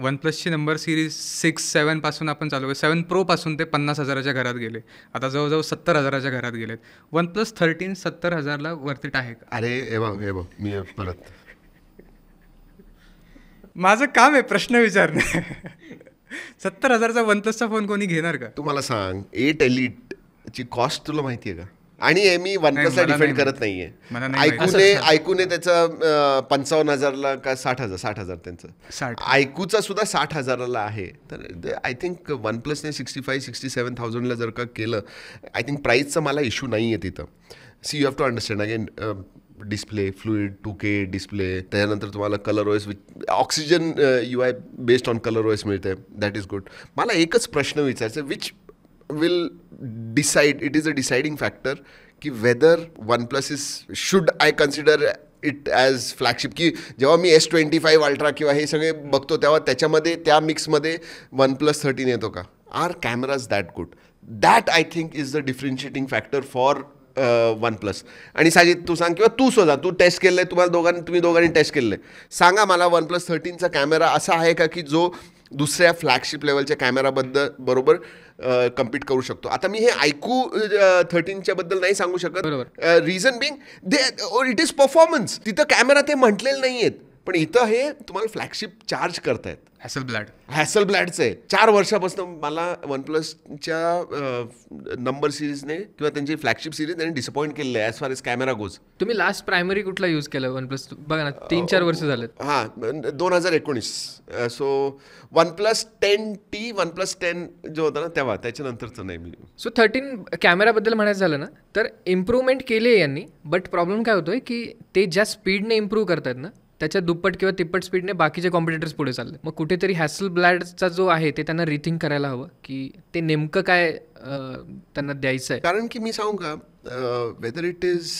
OnePlusची नंबर सिरीज 6-7 पासून आपण चालू आहे. 7 Pro पासून ते 50,000च्या घरात गेले. आता जवळजवळ 70,000च्या घरात गेलेत. OnePlus 13 70,000ला वरती आहे का? अरे हे बघ मी परत माझं काम आहे प्रश्न विचारणे. 70,000चा OnePlusचा फोन कोणी घेणार का? तुम्हाला सांग 8 Elite ची कॉस्ट तुला माहिती आहे का? आणि मी OnePlusला डिफेंड करत नाहीये. ऐकूने त्याचं 55,000ला का 60,000 त्यांचं ऐकूचा सुद्धा 60,000ला आहे. तर आय थिंक OnePlusने 65,000-67,000ला जर का केलं, आय थिंक प्राईसचा मला इश्यू नाही आहे तिथं. See you have to understand again display fluid 2K display. त्याच्यानंतर तुम्हाला colour OS oxygen UI based on colour OS मिळते. That is good. मला एकच प्रश्न विचारायचा, which will decide, it is a deciding factor की whether OnePlus is, should I consider it as flagship. की जेव्हा मी S25 Ultra किंवा हे सगळे बघतो तेव्हा त्याच्यामध्ये त्या मिक्समध्ये OnePlus 13 येतो का? Are cameras that good? That I think is the differentiating factor for OnePlus. आणि साजिद तू सांग, किंवा तू स्वतः तू टेस्ट केलं आहे, तुम्ही दोघांनी टेस्ट केलं आहे, सांगा मला OnePlus 13चा कॅमेरा असा आहे का की जो दुसऱ्या फ्लॅगशिप लेवलच्या कॅमेराबद्दल बरोबर कम्पीट करू शकतो. आता मी हे ऐकू 13च्या बद्दल नाही सांगू शकत. Reason being it is performance. तिथं कॅमेरा ते म्हटलेले नाही आहेत, पण इथं हे तुम्हाला फ्लॅगशिप चार्ज करतायत. हॅसलब्लॅडचं आहे. 4 वर्षापासून मला OnePlusच्या नंबर सिरीजने किंवा त्यांची फ्लॅगशिप सिरीज त्यांनी डिसअपॉइंट केलेलं आहे as far as camera goes. तुम्ही लास्ट प्रायमरी कुठला यूज केला OnePlus? बघा ना 3-4 वर्ष झालेत. हां 2019. सो OnePlus 10T OnePlus 10 जो होता ना तेव्हा, त्याच्यानंतरचं नाही मी. सो 13 कॅमेराबद्दल म्हणायचं झालं ना तर इम्प्रूव्हमेंट केली आहे यांनी. बट प्रॉब्लेम काय होतोय की ते ज्या स्पीडने इम्प्रूव्ह करतात ना त्याच्या दुप्पट किंवा तिप्पट स्पीडने बाकीचे कॉम्पिटिटर्स पुढे चालले. मग कुठेतरी हॅसलब्लॅडचा जो आहे ते त्यांना रिथिंक करायला हवं की ते नेमकं काय त्यांना द्यायचं आहे. कारण की मी सांगू का, वेदर इट इज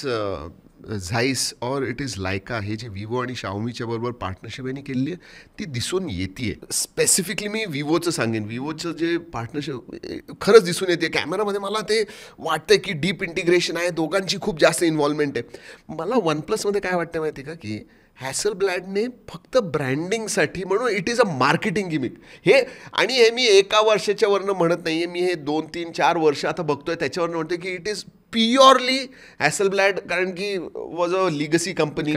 झाईस और इट इज लायका हे जे विवो आणि शाओमीच्या बरोबर पार्टनरशिप यांनी केलेली आहे ती दिसून येते. स्पेसिफिकली मी विवोचं सांगेन, विवोचं जे पार्टनरशिप खरंच दिसून येते. कॅमेरामध्ये मला ते वाटतं की डीप इंटिग्रेशन आहे, दोघांची खूप जास्त इन्व्हॉल्वमेंट आहे. मला वन प्लसमध्ये काय वाटतं माहिती आहे का की हॅसलब्लॅडने फक्त ब्रँडिंगसाठी म्हणून it is a marketing gimmick हे, आणि हे मी एका वर्षाच्या वरनं म्हणत नाही आहे, मी हे 2, 3, 4 वर्ष आता बघतोय त्याच्यावरनं म्हणतो की इट इज प्युअरली हॅसलब्लॅड, कारण की वॉज अ लिगसी कंपनी.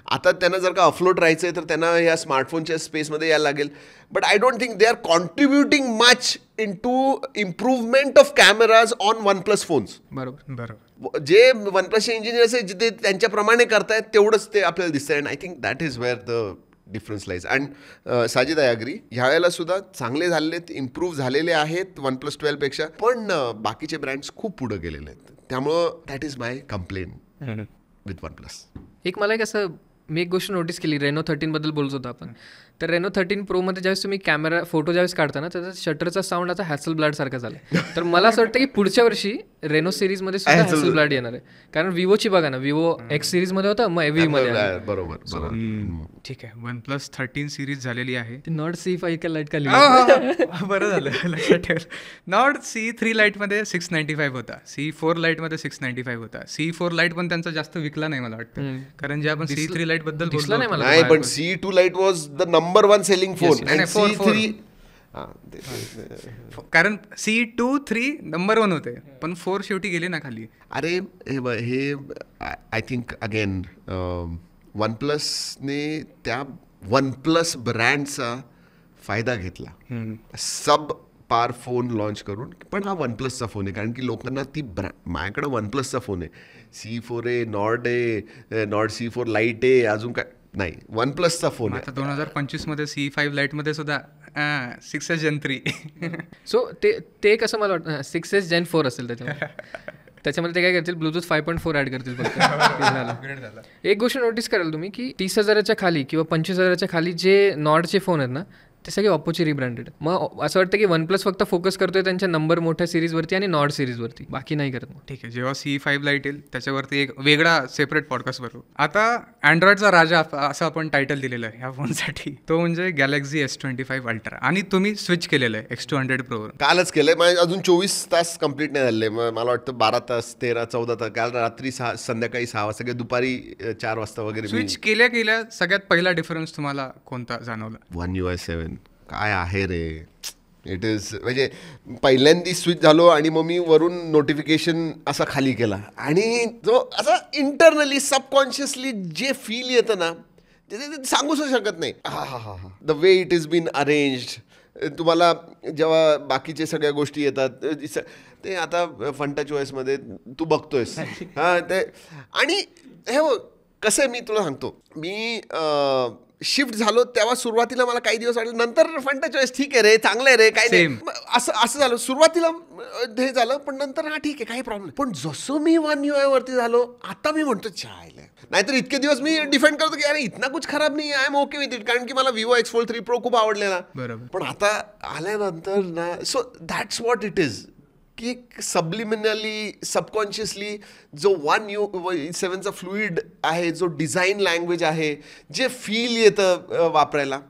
आता त्यांना जर का अफलोट राहायचं आहे तर त्यांना या स्मार्टफोनच्या स्पेसमध्ये यायला लागेल. But I don't think they are contributing much in to improvement of cameras on one plus phones. बरोबर. जे वन प्लसचे इंजिनियर्स आहेत जिथे त्यांच्याप्रमाणे करतायत तेवढंच ते आपल्याला दिसतंय. And I think that is where the difference lies. And Sajid I agree, ह्यावेळेला सुद्धा चांगले झालेले आहेत, इम्प्रूव्ह झालेले आहेत वन प्लस 12 पेक्षा, पण बाकीचे ब्रँड्स खूप पुढे गेलेले आहेत. त्यामुळं that is my complain with one plus. एक मला एक असं मी एक गोष्ट नोटीस केली, रेनो 13 बद्दल बोलत होतो आपण. तर रेनो 13 प्रोमध्ये ज्यावेळेस तुम्ही कॅमेरा फोटो ज्यावेळेस काढता ना, त्याचा शटरचा साऊंड आता हॅसलब्लॅड सारखा झाला. तर मला असं वाटतं की पुढच्या वर्षी रेनो सिरीजमध्ये सुद्धा हॅसलब्लॅड येणार आहे. कारण विवोची बघा ना, विवो एक्स सिरीजमध्ये होतं, मग एव्ही मध्ये. बरोबर. ठीक आहे, वन प्लस 13 सिरीज झालेली आहे. नॉट C5 का लाईट खाली. बरं झालं लक्षात ठेव. नॉट C3 लाईटमध्ये 695 होता, C4 लाईटमध्ये 695 होता. C4 लाईट पण त्यांचा जास्त विकला नाही मला वाटतं, कारण जे आपण C3 लाईट बद्दल दिसलं नाही मला. नाही, पण C2 light was the number 1 selling phone. आणि C3 कारण C2, 3 नंबर 1 होते, पण 4 शेवटी गेले ना खाली. अरे हे आय थिंक अगेन वन प्लसने त्या वन प्लस ब्रँडचा फायदा घेतला सब पार फोन लॉन्च करून. पण हा वन प्लसचा फोन आहे, कारण की लोकांना ती माझ्याकडं वन प्लसचा फोन आहे, C4 आहे, नॉर्ड आहे, नॉर्ड C4 लाईट आहे, अजून काय नाही, वन प्लसचा फोन आहे. आता 2025 मध्ये C5 लाईटमध्ये सुद्धा 6S Gen 3. सो ते कसं मला वाटतं 6S Gen 4 असेल त्याच्यामध्ये ते काय करतील, ब्लूटूथ 5.4 ॲड करतील फक्त. एक गोष्ट नोटीस कराल तुम्ही की 30,000च्या खाली किंवा 25,000च्या खाली जे नॉर्डचे फोन आहेत ना, ते सगळे ऑप्पोचे रिब्रँडेड. मग असं वाटतं की वन प्लस फक्त फोकस करतोय त्यांच्या नंबर मोठ्या सिरीजवरती आणि नॉर्ड सिरीजवरती, बाकी नाही करत. ठीक आहे, जेव्हा C5 लाईट येईल त्याच्यावरती एक वेगळा सेपरेट पॉडकास्ट भरू. आता अँड्रॉइडचा राजा असं आपण टायटल दिलेलं आहे ह्या फोनसाठी, तो म्हणजे गॅलेक्सी S25 अल्ट्रा. आणि तुम्ही स्विच केलेलं आहे X200 प्रोवर. कालच केलंय, म्हणजे अजून 24 तास कंप्लीट नाही झाले. मला वाटतं 12 तास 13, 14 तास. काल रात्री संध्याकाळी 6 वाजता, दुपारी 4 वाजता वगैरे स्विच केल्या सगळ्यात पहिला डिफरन्स तुम्हाला कोणता जाणवला? One UI 7 काय आहे रे. इट इज म्हणजे पहिल्यांदा स्विच झालो आणि मग मी वरून नोटिफिकेशन असा खाली केला, आणि जो असा इंटरनली सबकॉन्शियसली जे फील येतं ना, ते सांगूच शकत नाही. The way it is been arranged. तुम्हाला जेव्हा बाकीचे सगळ्या गोष्टी येतात ते आता फंटा चॉईसमध्ये तू बघतोयस ते. आणि हे कसं आहे, मी तुला सांगतो, मी शिफ्ट झालो तेव्हा सुरुवातीला मला काही दिवस वाटलं, नंतर फंटा चॉईस ठीक आहे रे, चांगलं आहे रे, काय नाही, असं झालं. सुरुवातीला हे झालं, पण नंतर ठीक आहे, काही प्रॉब्लेम. पण जसं मी One UI वरती झालो, आता मी म्हणतो चायला. नाहीतर इतके दिवस मी डिफेंड करतो की अरे इतना कुछ खराब नाही, I am okay with it, कारण की मला Vivo X4 3 Pro खूप आवडलेला. बरोबर. पण आता आल्यानंतर ना, so that's what it is, की सबलिमिनली सबकॉन्शियसली जो One UI 7चा फ्लुइड आहे, जो डिझाईन लँग्वेज आहे, जे फील येतं वापरायला,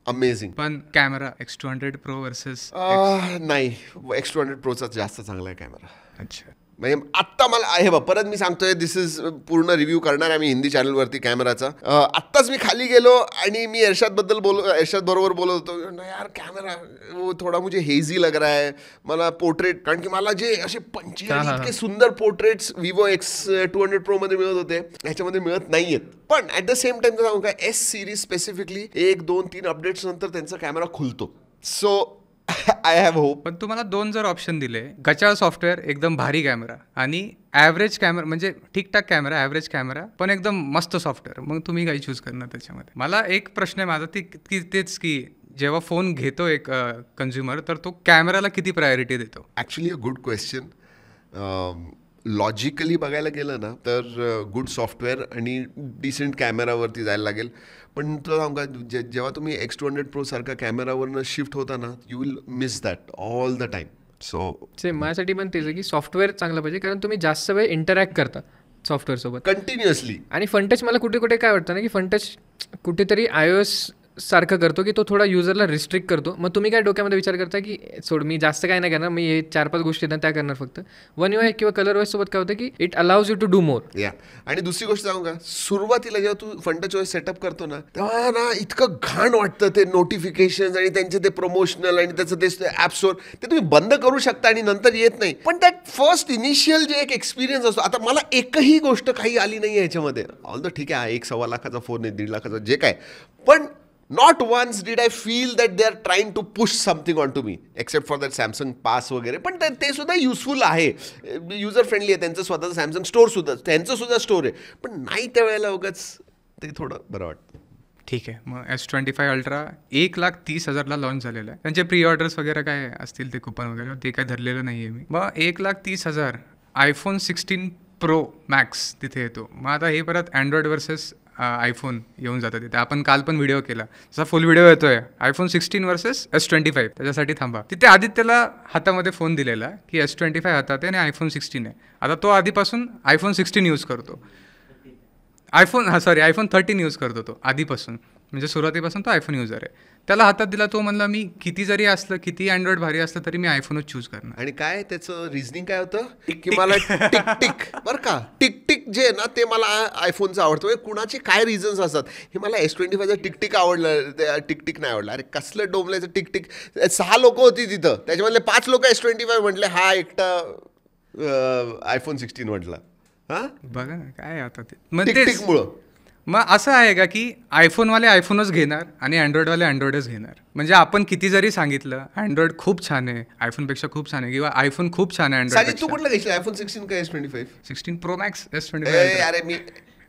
अमेझिंग. पण कॅमेरा X200 Pro वर्सेस नाही, X200 Proचा जास्त चांगला आहे कॅमेरा. अच्छा, म्हणजे आत्ता मला आहे परत मी सांगतोय, दिस इज पूर्ण रिव्ह्यू करणार आहे मी हिंदी चॅनलवरती कॅमेराचा. आत्ताच मी खाली गेलो आणि मी एरशाद बरोबर बोलत होतो, ना यार कॅमेरा थोडा मुझे हेझी लग रहा है. मला पोर्ट्रेट, कारण की मला जे असे 25 इतके सुंदर पोर्ट्रेट्स Vivo X200 Pro मध्ये मिळत होते, ह्याच्यामध्ये मिळत नाहीयेत. पण ॲट द सेम टाइम सांगू का, S सिरीज स्पेसिफिकली 1, 2, 3 अपडेट्स नंतर त्यांचा कॅमेरा खुलतो. So I have hope. पण तुम्हाला 2 जर ऑप्शन दिले, गचाळ सॉफ्टवेअर एकदम भारी कॅमेरा आणि ॲव्हरेज कॅमेरा, म्हणजे ठीकठाक कॅमेरा, ॲव्हरेज कॅमेरा पण एकदम मस्त सॉफ्टवेअर, मग तुम्ही काही चूज करणार त्याच्यामध्ये? मला एक प्रश्न आहे माझा, तेच की जेव्हा फोन घेतो एक कन्झ्युमर, तर तो कॅमेराला किती प्रायोरिटी देतो? Actually a good question. Logically बघायला गेलं ना तर गुड सॉफ्टवेअर आणि डिसेंट कॅमेरावरती जायला लागेल. पण तुला सांगू का, जेव्हा तुम्ही X200 Pro सारखा कॅमेरावरनं शिफ्ट होता ना, you will miss that all the time. So माझ्यासाठी पण तेच आहे की सॉफ्टवेअर चांगलं पाहिजे, कारण तुम्ही जास्त वेळ इंटरॅक्ट करता. सॉफ्टवेअर सोबत. कंटिन्युअसली. आणि फनटच मला कुठे कुठे काय वाटतं ना की फनटच कुठेतरी iOS सारखं करतो की तो थोडा युजरला रिस्ट्रिक्ट करतो. मग तुम्ही काय डोक्यामध्ये विचार करता की सोड मी जास्त काय नाही करणार, मी हे 4-5 गोष्टी ना त्या करणार फक्त. वन UI किंवा कलर OS सोबत काय होतं की it allows you to do more. या आणि दुसरी गोष्ट सांगू का, सुरुवातीला जेव्हा तू फंटच OS सेटअप करतो ना तेव्हा ना इतकं घाण वाटतं ते नोटिफिकेशन आणि त्यांचे ते प्रमोशनल आणि त्याचं ते ॲप स्टोअर ते तुम्ही बंद करू शकता आणि नंतर येत नाही. पण दॅट फर्स्ट इनिशियल जे एक एक्सपिरियन्स असतो, आता मला एकही गोष्ट काही आली नाही याच्यामध्ये. ऑल द ठीक आहे, 1-1.25 लाखाचा फोन आहे, 1.5 लाखाचा जे काय, पण not once did I feel that they are trying to push something onto me, except for that Samsung Pass वगैरे. पण ते सुद्धा युजफुल आहे, युजर फ्रेंडली आहे, त्यांचं स्वतःचं सॅमसंग स्टोअर सुद्धा, त्यांचं सुद्धा स्टोअर आहे. पण नाही त्यावेळेला उगाच ते थोडं बरं वाटतं. ठीक आहे, मग S25 अल्ट्रा 1,30,000ला लॉन्च झालेला आहे. त्यांचे प्री ऑर्डर्स वगैरे काय असतील ते कुपन वगैरे ते काय धरलेलं नाही आहे मी. मग 1,30,000 iPhone 16 Pro Max तिथे येतो. मग आता हे परत अँड्रॉइड वर्सेस आयफोन येऊन जातं तिथे. आपण काल पण व्हिडिओ केला, जसा फुल व्हिडिओ येतोय iPhone 16 वर्सेस S25, त्याच्यासाठी थांबा. तिथे आदित्यला हातामध्ये फोन दिलेला की S25 हातात आहे आणि iPhone 16 आहे. आता तो आधीपासून iPhone 16 यूज करतो, iPhone 13 यूज करतो तो आधीपासून, म्हणजे सुरुवातीपासून तो आयफोन युजर आहे. त्याला हातात दिला, तो म्हणला मी किती जरी असलं, किती अँड्रॉइड भारी असलं तरी मी आयफोनच चूज करणार. आणि काय त्याचं रिझनिंग काय होतं की मला टिक टिक बरं का, टिक टिक जे आहे ना ते मला आयफोनचं आवडतं. म्हणजे कुणाचे काय रिझन्स असतात. हे मला S25चं टिक टिक आवडलं, टिक टिक नाही आवडलं. अरे कसलं डोंबल्याचं टिक टिक. 6 लोक होती तिथं, त्याच्यामधले 5 लोक S25 म्हटले, हा एकटा iPhone 16 म्हटला. हा बघा ना काय आता ते टिक टिकमुळं. मग असं आहे का की आयफोनवाले आयफोनच घेणार आणि अँड्रॉइडवाले अँड्रॉइडच घेणार. म्हणजे आपण किती जरी सांगितलं अँड्रॉइड खूप छान आहे, आयफोनपेक्षा खूप छान आहे, किंवा आयफोन खूप छान आहे अँड्रॉइड. तू कुठला घेतला, iPhone 16 का S25? 16 Pro Max, S25. अरे मी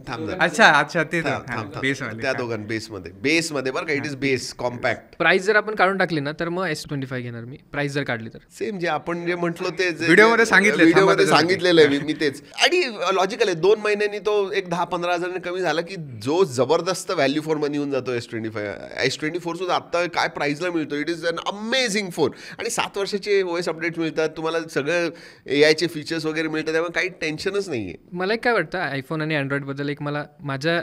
अच्छा ते त्या दोघांना बेसमध्ये बरं का, it is base compact. Price जर आपण काढून टाकली ना तर मग S25 घेणार मी, प्राइस जर काढली तर. सेम जे आपण जे म्हटलो ते व्हिडिओमध्ये सांगितलेलं आहे मी तेच. आणि लॉजिकल आहे, 2 महिन्यांनी तो एक 10-15 हजारांनी कमी झाला की जो जबरदस्त व्हॅल्यू फॉर मनी येऊन जातो S24 सुद्धा आता काय प्राइसला मिळतो. It is an amazing phone. आणि 7 वर्षाचे OS अपडेट मिळतात तुम्हाला, सगळं AIचे फीचर्स वगैरे मिळतात, त्यामुळे काही टेन्शनच नाहीये. मला एक काय वाटतं आयफोन आणि अँड्रॉइड बद्दल, एक मला माझ्या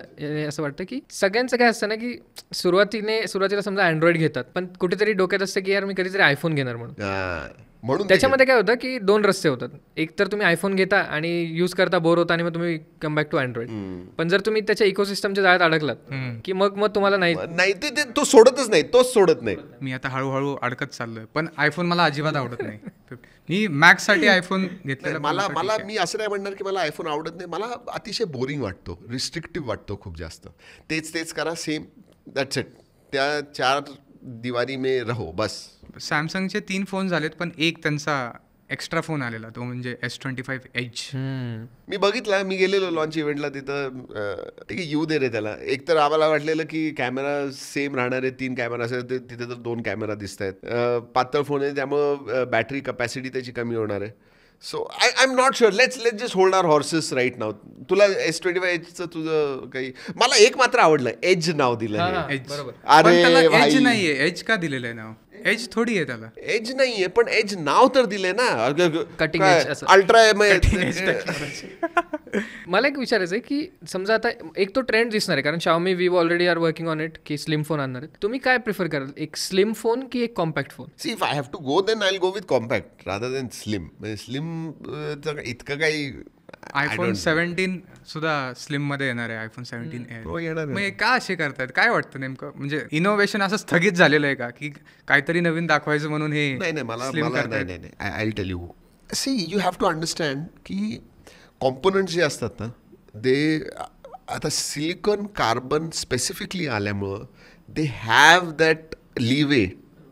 असं वाटतं की सगळ्यांचं काय असतं ना की सुरुवातीला समजा अँड्रॉइड घेतात, पण कुठेतरी डोक्यात असतं की यार मी कधीतरी आयफोन घेणार म्हणून त्याच्यामध्ये काय होतं की 2 रस्ते होतात. एक तर तुम्ही आयफोन घेता आणि यूज करता, बोर होता आणि मग तुम्ही कम बॅक टू अँड्रॉइड. पण जर तुम्ही त्याच्या इकोसिस्टमच्या जाळ्यात अडकलात की मग तुम्हाला नाही तो सोडतच नाही, तोच सोडत नाही. मी आता हळूहळू अडकत चाललोय, पण आयफोन मला अजिबात आवडत नाही. मी मॅक्स साठी आयफोन घेतलेला. मला मी असं नाही म्हणणार की मला आयफोन आवडत नाही, मला अतिशय बोरिंग वाटतो, रिस्ट्रिक्टिव्ह वाटतो खूप जास्त. तेच करा, सेम, दॅट्स इट. त्या 4 दिवारी में रहो बस. सॅमसंगचे 3 फोन झालेत, पण एक त्यांचा एक्स्ट्रा फोन आलेला, तो म्हणजे S25 Edge. मी बघितला, मी गेलेलो लॉन्च इव्हेंटला तिथं. ठीक आहे, येऊ दे रे त्याला. एक तर आम्हाला वाटलेलं की कॅमेरा सेम राहणार आहे, 3 कॅमेरा असेल, तिथे तर 2 कॅमेरा दिसत आहेत. पातळ फोन आहे त्यामुळं बॅटरी कपॅसिटी त्याची कमी होणार आहे. So I am not sure. Let's just hold our horses right now. तुला S25 Edgeचं तुझं काही, मला एक मात्र आवडलं, एज नाव दिलं. अरे एज नाहीये, एज का दिलेलं आहे नाव? एज थोडी आहे त्याला, एज नाहीये, पण एज नाव तर दिले ना. Cutting edge ultra. मला एक विचारायचं आहे की समजा आता एक तो ट्रेंड दिसणार आहे, कारण Xiaomi, Vivo already are working on it की स्लिम फोन आणणार आहेत. तुम्ही काय प्रिफर कराल, एक स्लिम फोन की एक compact phone? See, if I have to go then I will go with compact rather than slim. म्हणजे स्लिम इतकं काही. iPhone 17 सुद्धा स्लिम मध्ये येणार आहे, iPhone 17 Air. मग का असे करतायत, काय वाटतं नेमकं? म्हणजे इनोव्हेशन असं स्थगित झालेलं आहे का, की काहीतरी नवीन दाखवायचं म्हणून हे? नाही, मला नाही. I will tell you. See, you have to understand की कॉम्पोनंट्स जे असतात ना, ते आता सिलिकॉन कार्बन स्पेसिफिकली आल्यामुळं they have that leeway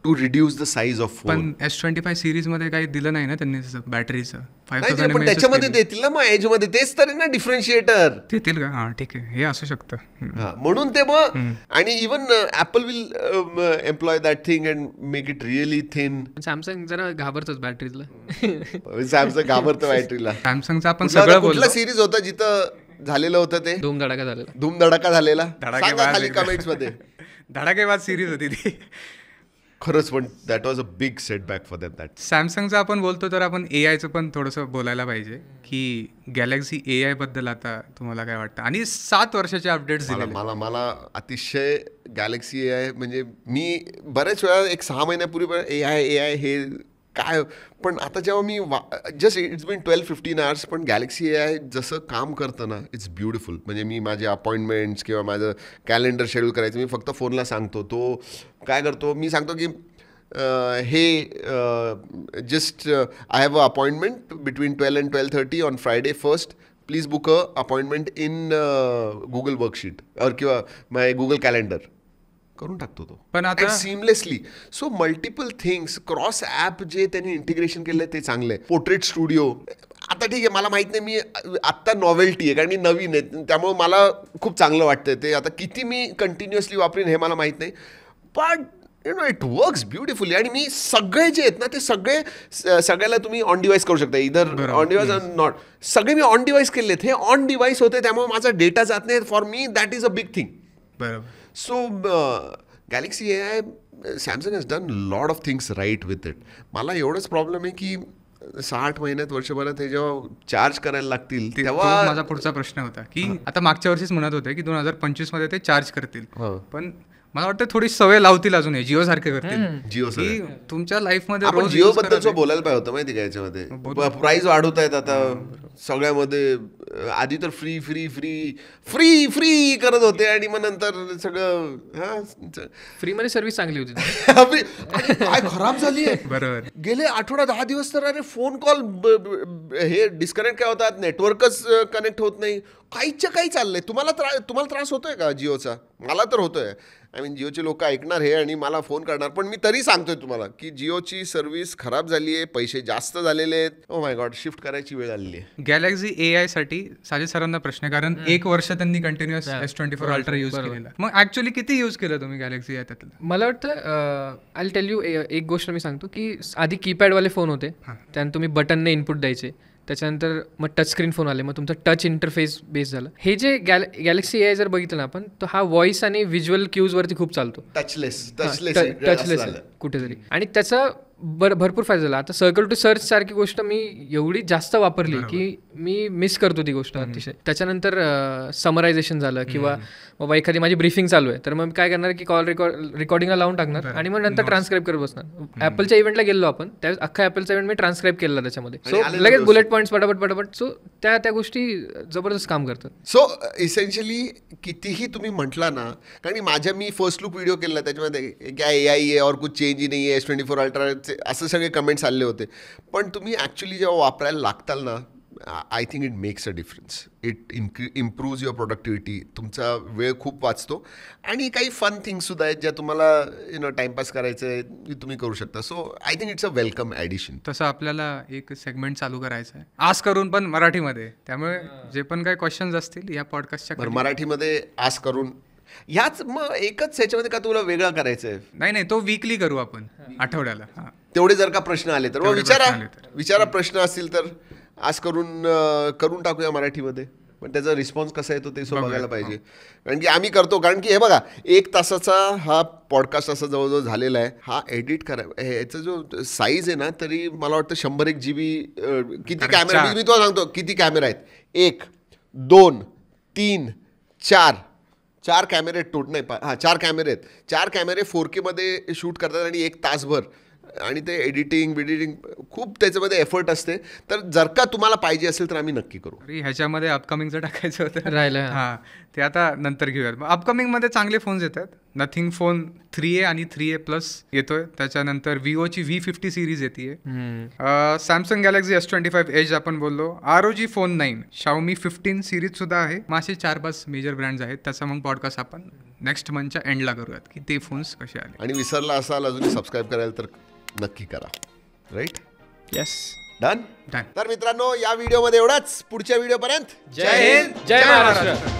to reduce the size of phone. पण S25 सिरीज मध्ये काही दिलं नाही ना त्यांनी बॅटरीचं. पण त्याच्यामध्ये देतील ना, मग एज मध्ये तेच तर ना डिफरन्शिएटर देतील का? हा ठीक आहे, हे असू शकतं. म्हणून ते मग. आणि even Apple will employ that thing and make it really thin. Samsung जरा घाबरतोच बॅटरीला. सॅमसंग घाबरतं बॅटरीला. सॅमसंगचं आपण सगळं बोललो. कुठला सिरीज होता जिथं झालेलं होतं ते धूमधडाका झालेला? सांगा खाली कमेंट्स मध्ये. धडाकेबाज सिरीज होती ती. खरंच पण that was a big setback for that. सॅमसंगचं आपण बोलतो तर आपण एआयचं पण थोडंसं बोलायला पाहिजे की गॅलेक्सी एआय बद्दल आता तुम्हाला काय वाटतं, आणि 7 वर्षाचे अपडेट्स दिले. मला अतिशय गॅलेक्सी AI म्हणजे मी बऱ्याच वेळा एक 6 महिन्यापूर्वी AI हे काय, पण आता जेव्हा मी जस्ट इट्स बीन 12-15 आवर्स, पण गॅलेक्सी AI जसं काम करतं ना, इट्स ब्युटिफुल. म्हणजे मी माझे अपॉइंटमेंट्स किंवा माझं कॅलेंडर शेड्यूल करायचं मी फक्त फोनला सांगतो, तो काय करतो, मी सांगतो की हे just I have a appointment between 12 and 12:30 on Friday 1st, please book a appointment in Google worksheet और किंवा माय गुगल कॅलेंडर करून टाकतो तो, पण आता seamlessly. So multiple things, cross app जे त्यांनी इंटिग्रेशन केलं ते चांगलं आहे. पोर्ट्रेट स्टुडिओ आता ठीक आहे, मला माहीत नाही, मी आत्ता नॉवेल्टी आहे कारण मी नवीन आहे, त्यामुळे मला खूप चांगलं वाटतं ते. आता किती मी कंटिन्युअसली वापरीन हे मला माहीत नाही, बट इट वर्क्स ब्युटिफुली. आणि मी सगळे जे आहेत ना ते सगळ्याला तुम्ही ऑन डिवाइस करू शकता, इधर ऑन डिवाइस ऑर नॉट. सगळे मी ऑन डिवाइस केलेत, हे ऑन डिवाइस होते, त्यामुळे माझा डेटा जात नाही. For me that is a big thing. बरोबर. So Galaxy AI, Samsung has done lot of things right with it. मला एवढंच प्रॉब्लेम आहे की 6-8 महिन्यात वर्षभरात हे जेव्हा चार्ज करायला लागतील तेव्हा माझा पुढचा प्रश्न होता की आता मागच्या वर्षीच म्हणत होते की 2025 मध्ये ते चार्ज करतील, पण मला वाटतं थोडी सवय लावतील अजून, हे जिओ सारखे करतील. जिओ की तुमच्या लाईफ मध्ये आपण जिओ बद्दल बोलायला पाहिजे होतं माहिती का याच्यामध्ये. प्राइस वाढवत आहेत आता सगळ्यामध्ये. आधी तर free free free free free करत होते आणि मग नंतर सगळं फ्री मध्ये सर्व्हिस चांगली होती. काय खराब झाली आहे. बरोबर. गेले आठवडा 10 दिवस तर अरे फोन कॉल हे डिस्कनेक्ट काय होतात, नेटवर्कच कनेक्ट होत नाही, काहीच्या काही चाललंय. तुम्हाला त्रास होतोय का जिओचा? मला तर होतोय. आय मीन जिओचे लोक ऐकणार हे आणि मला फोन करणार, पण मी तरी सांगतोय तुम्हाला की जिओची सर्व्हिस खराब झाली आहे, पैसे जास्त झालेले आहेत. ओ माय गॉड, शिफ्ट करायची वेळ आलेली आहे. गॅलेक्सी AI साठी साजिद सरांना प्रश्न, कारण 1 वर्ष त्यांनी कंटिन्युअस S24 अल्ट्रा यूज केलेला. मग ऍक्च्युअली किती यूज केलं तुम्ही गॅलेक्सी AI त्यातलं? मला वाटतं आय टेल यू एक गोष्ट मी सांगतो की आधी कीपॅडवाले फोन होते, त्यानंतर तुम्ही बटनने इनपुट द्यायचे, त्याच्यानंतर मग टच स्क्रीन फोन आले, मग तुमचा टच इंटरफेस बेस झालं. हे जे गॅलेक्सी AI जर बघितलं ना आपण, तर हा व्हॉइस आणि व्हिज्युअल क्यूजवरती खूप चालतो. टचलेस कुठेतरी, आणि त्याचा भरपूर फायदा झाला. आता सर्कल टू सर्च सारखी गोष्ट मी एवढी जास्त वापरली की मी मिस करतो ती गोष्ट अतिशय. त्याच्यानंतर समरायझेशन झालं किंवा बाबा एखादी माझी ब्रीफिंग चालू आहे तर मग काय करणार की कॉल रिकॉर्डिंगला लावून टाकणार आणि मग नंतर ट्रान्सक्राईब करत बसणार. ॲपलच्या इव्हेंटला गेलो आपण, त्यावेळेस अख्खा ॲपलचा इव्हेंट मी ट्रान्सक्राईब केला त्याच्यामध्ये. सो लगेच बुलेट पॉईंट्स पटापट. सो त्या गोष्टी जबरदस्त काम करतात. सो इसेन्शियली कितीही तुम्ही म्हटला ना, कारण मी फर्स्ट लुक व्हिडिओ केला त्याच्यामध्ये क्या AI आहे और कुछ चेंज ही नाही आहे, S24 अल्ट्रा असं सगळे कमेंट्स आले होते. पण तुम्ही ॲक्च्युली जेव्हा वापरायला लागताल ना, I think it makes a difference. It improves your productivity, तुमचा वेळ खूप वाचतो, आणि काही फन थिंग्ससुद्धा आहेत ज्या तुम्हाला टाइमपास करायचं आहे तुम्ही करू शकता. So I think it's a welcome addition. तसं आपल्याला एक सेगमेंट चालू करायचं आहे आज करून, पण मराठीमध्ये. त्यामुळे जे पण काही क्वेश्चन्स असतील या पॉडकास्टच्या मराठीमध्ये आज करून ह्याच मग एकच ह्याच्यामध्ये का तुला वेगळा करायचं आहे? नाही, तो वीकली करू आपण, आठवड्याला. तेवढे जर का प्रश्न आले तर मग विचारा प्रश्न असतील तर आज करून टाकूया मराठीमध्ये. पण त्याचा रिस्पॉन्स कसा येतो ते बघायला पाहिजे. कारण की आम्ही करतो, कारण की हे बघा 1 तासाचा हा पॉडकास्ट असा जवळजवळ झालेला आहे. हा एडिट याचा जो साईज आहे ना, तरी मला वाटतं 100 GB. किती कॅमेरा, मी तुला सांगतो किती कॅमेरा आहेत. 1, 2, 3, 4 कॅमेरे नाही 4 कॅमेरे आहेत. 4 कॅमेरे 4K मध्ये शूट करतात आणि 1 तासभर, आणि ते एडिटिंग खूप त्याच्यामध्ये एफर्ट असते. तर जर का तुम्हाला पाहिजे असेल तर आम्ही नक्की करू. ह्याच्यामध्ये अपकमिंगचं टाकायचं होतं राहिलं. हां, ते आता नंतर घेऊयात. अपकमिंगमध्ये चांगले फोन्स येतात. नथिंग फोन 3A आणि 3A+ येतोय. त्याच्यानंतर विवोची V50 सिरीज येते. सॅमसंग गॅलेक्सी S25 एज आपण बोललो. ROG फोन 9, Xiaomi 15 सिरीज सुद्धा आहे. असे 4-5 मेजर ब्रँड्स आहेत. त्याचा मग पॉडकास्ट आपण नेक्स्ट मंथच्या एंडला करूयात की ते फोन्स कसे आले. आणि विसरला असाल अजूनही सबस्क्राईब करायला तर नक्की करा. राईट? Yes, done. तर मित्रांनो, या व्हिडिओमध्ये एवढाच. पुढच्या व्हिडिओपर्यंत जय हिंद, जय महाराष्ट्र.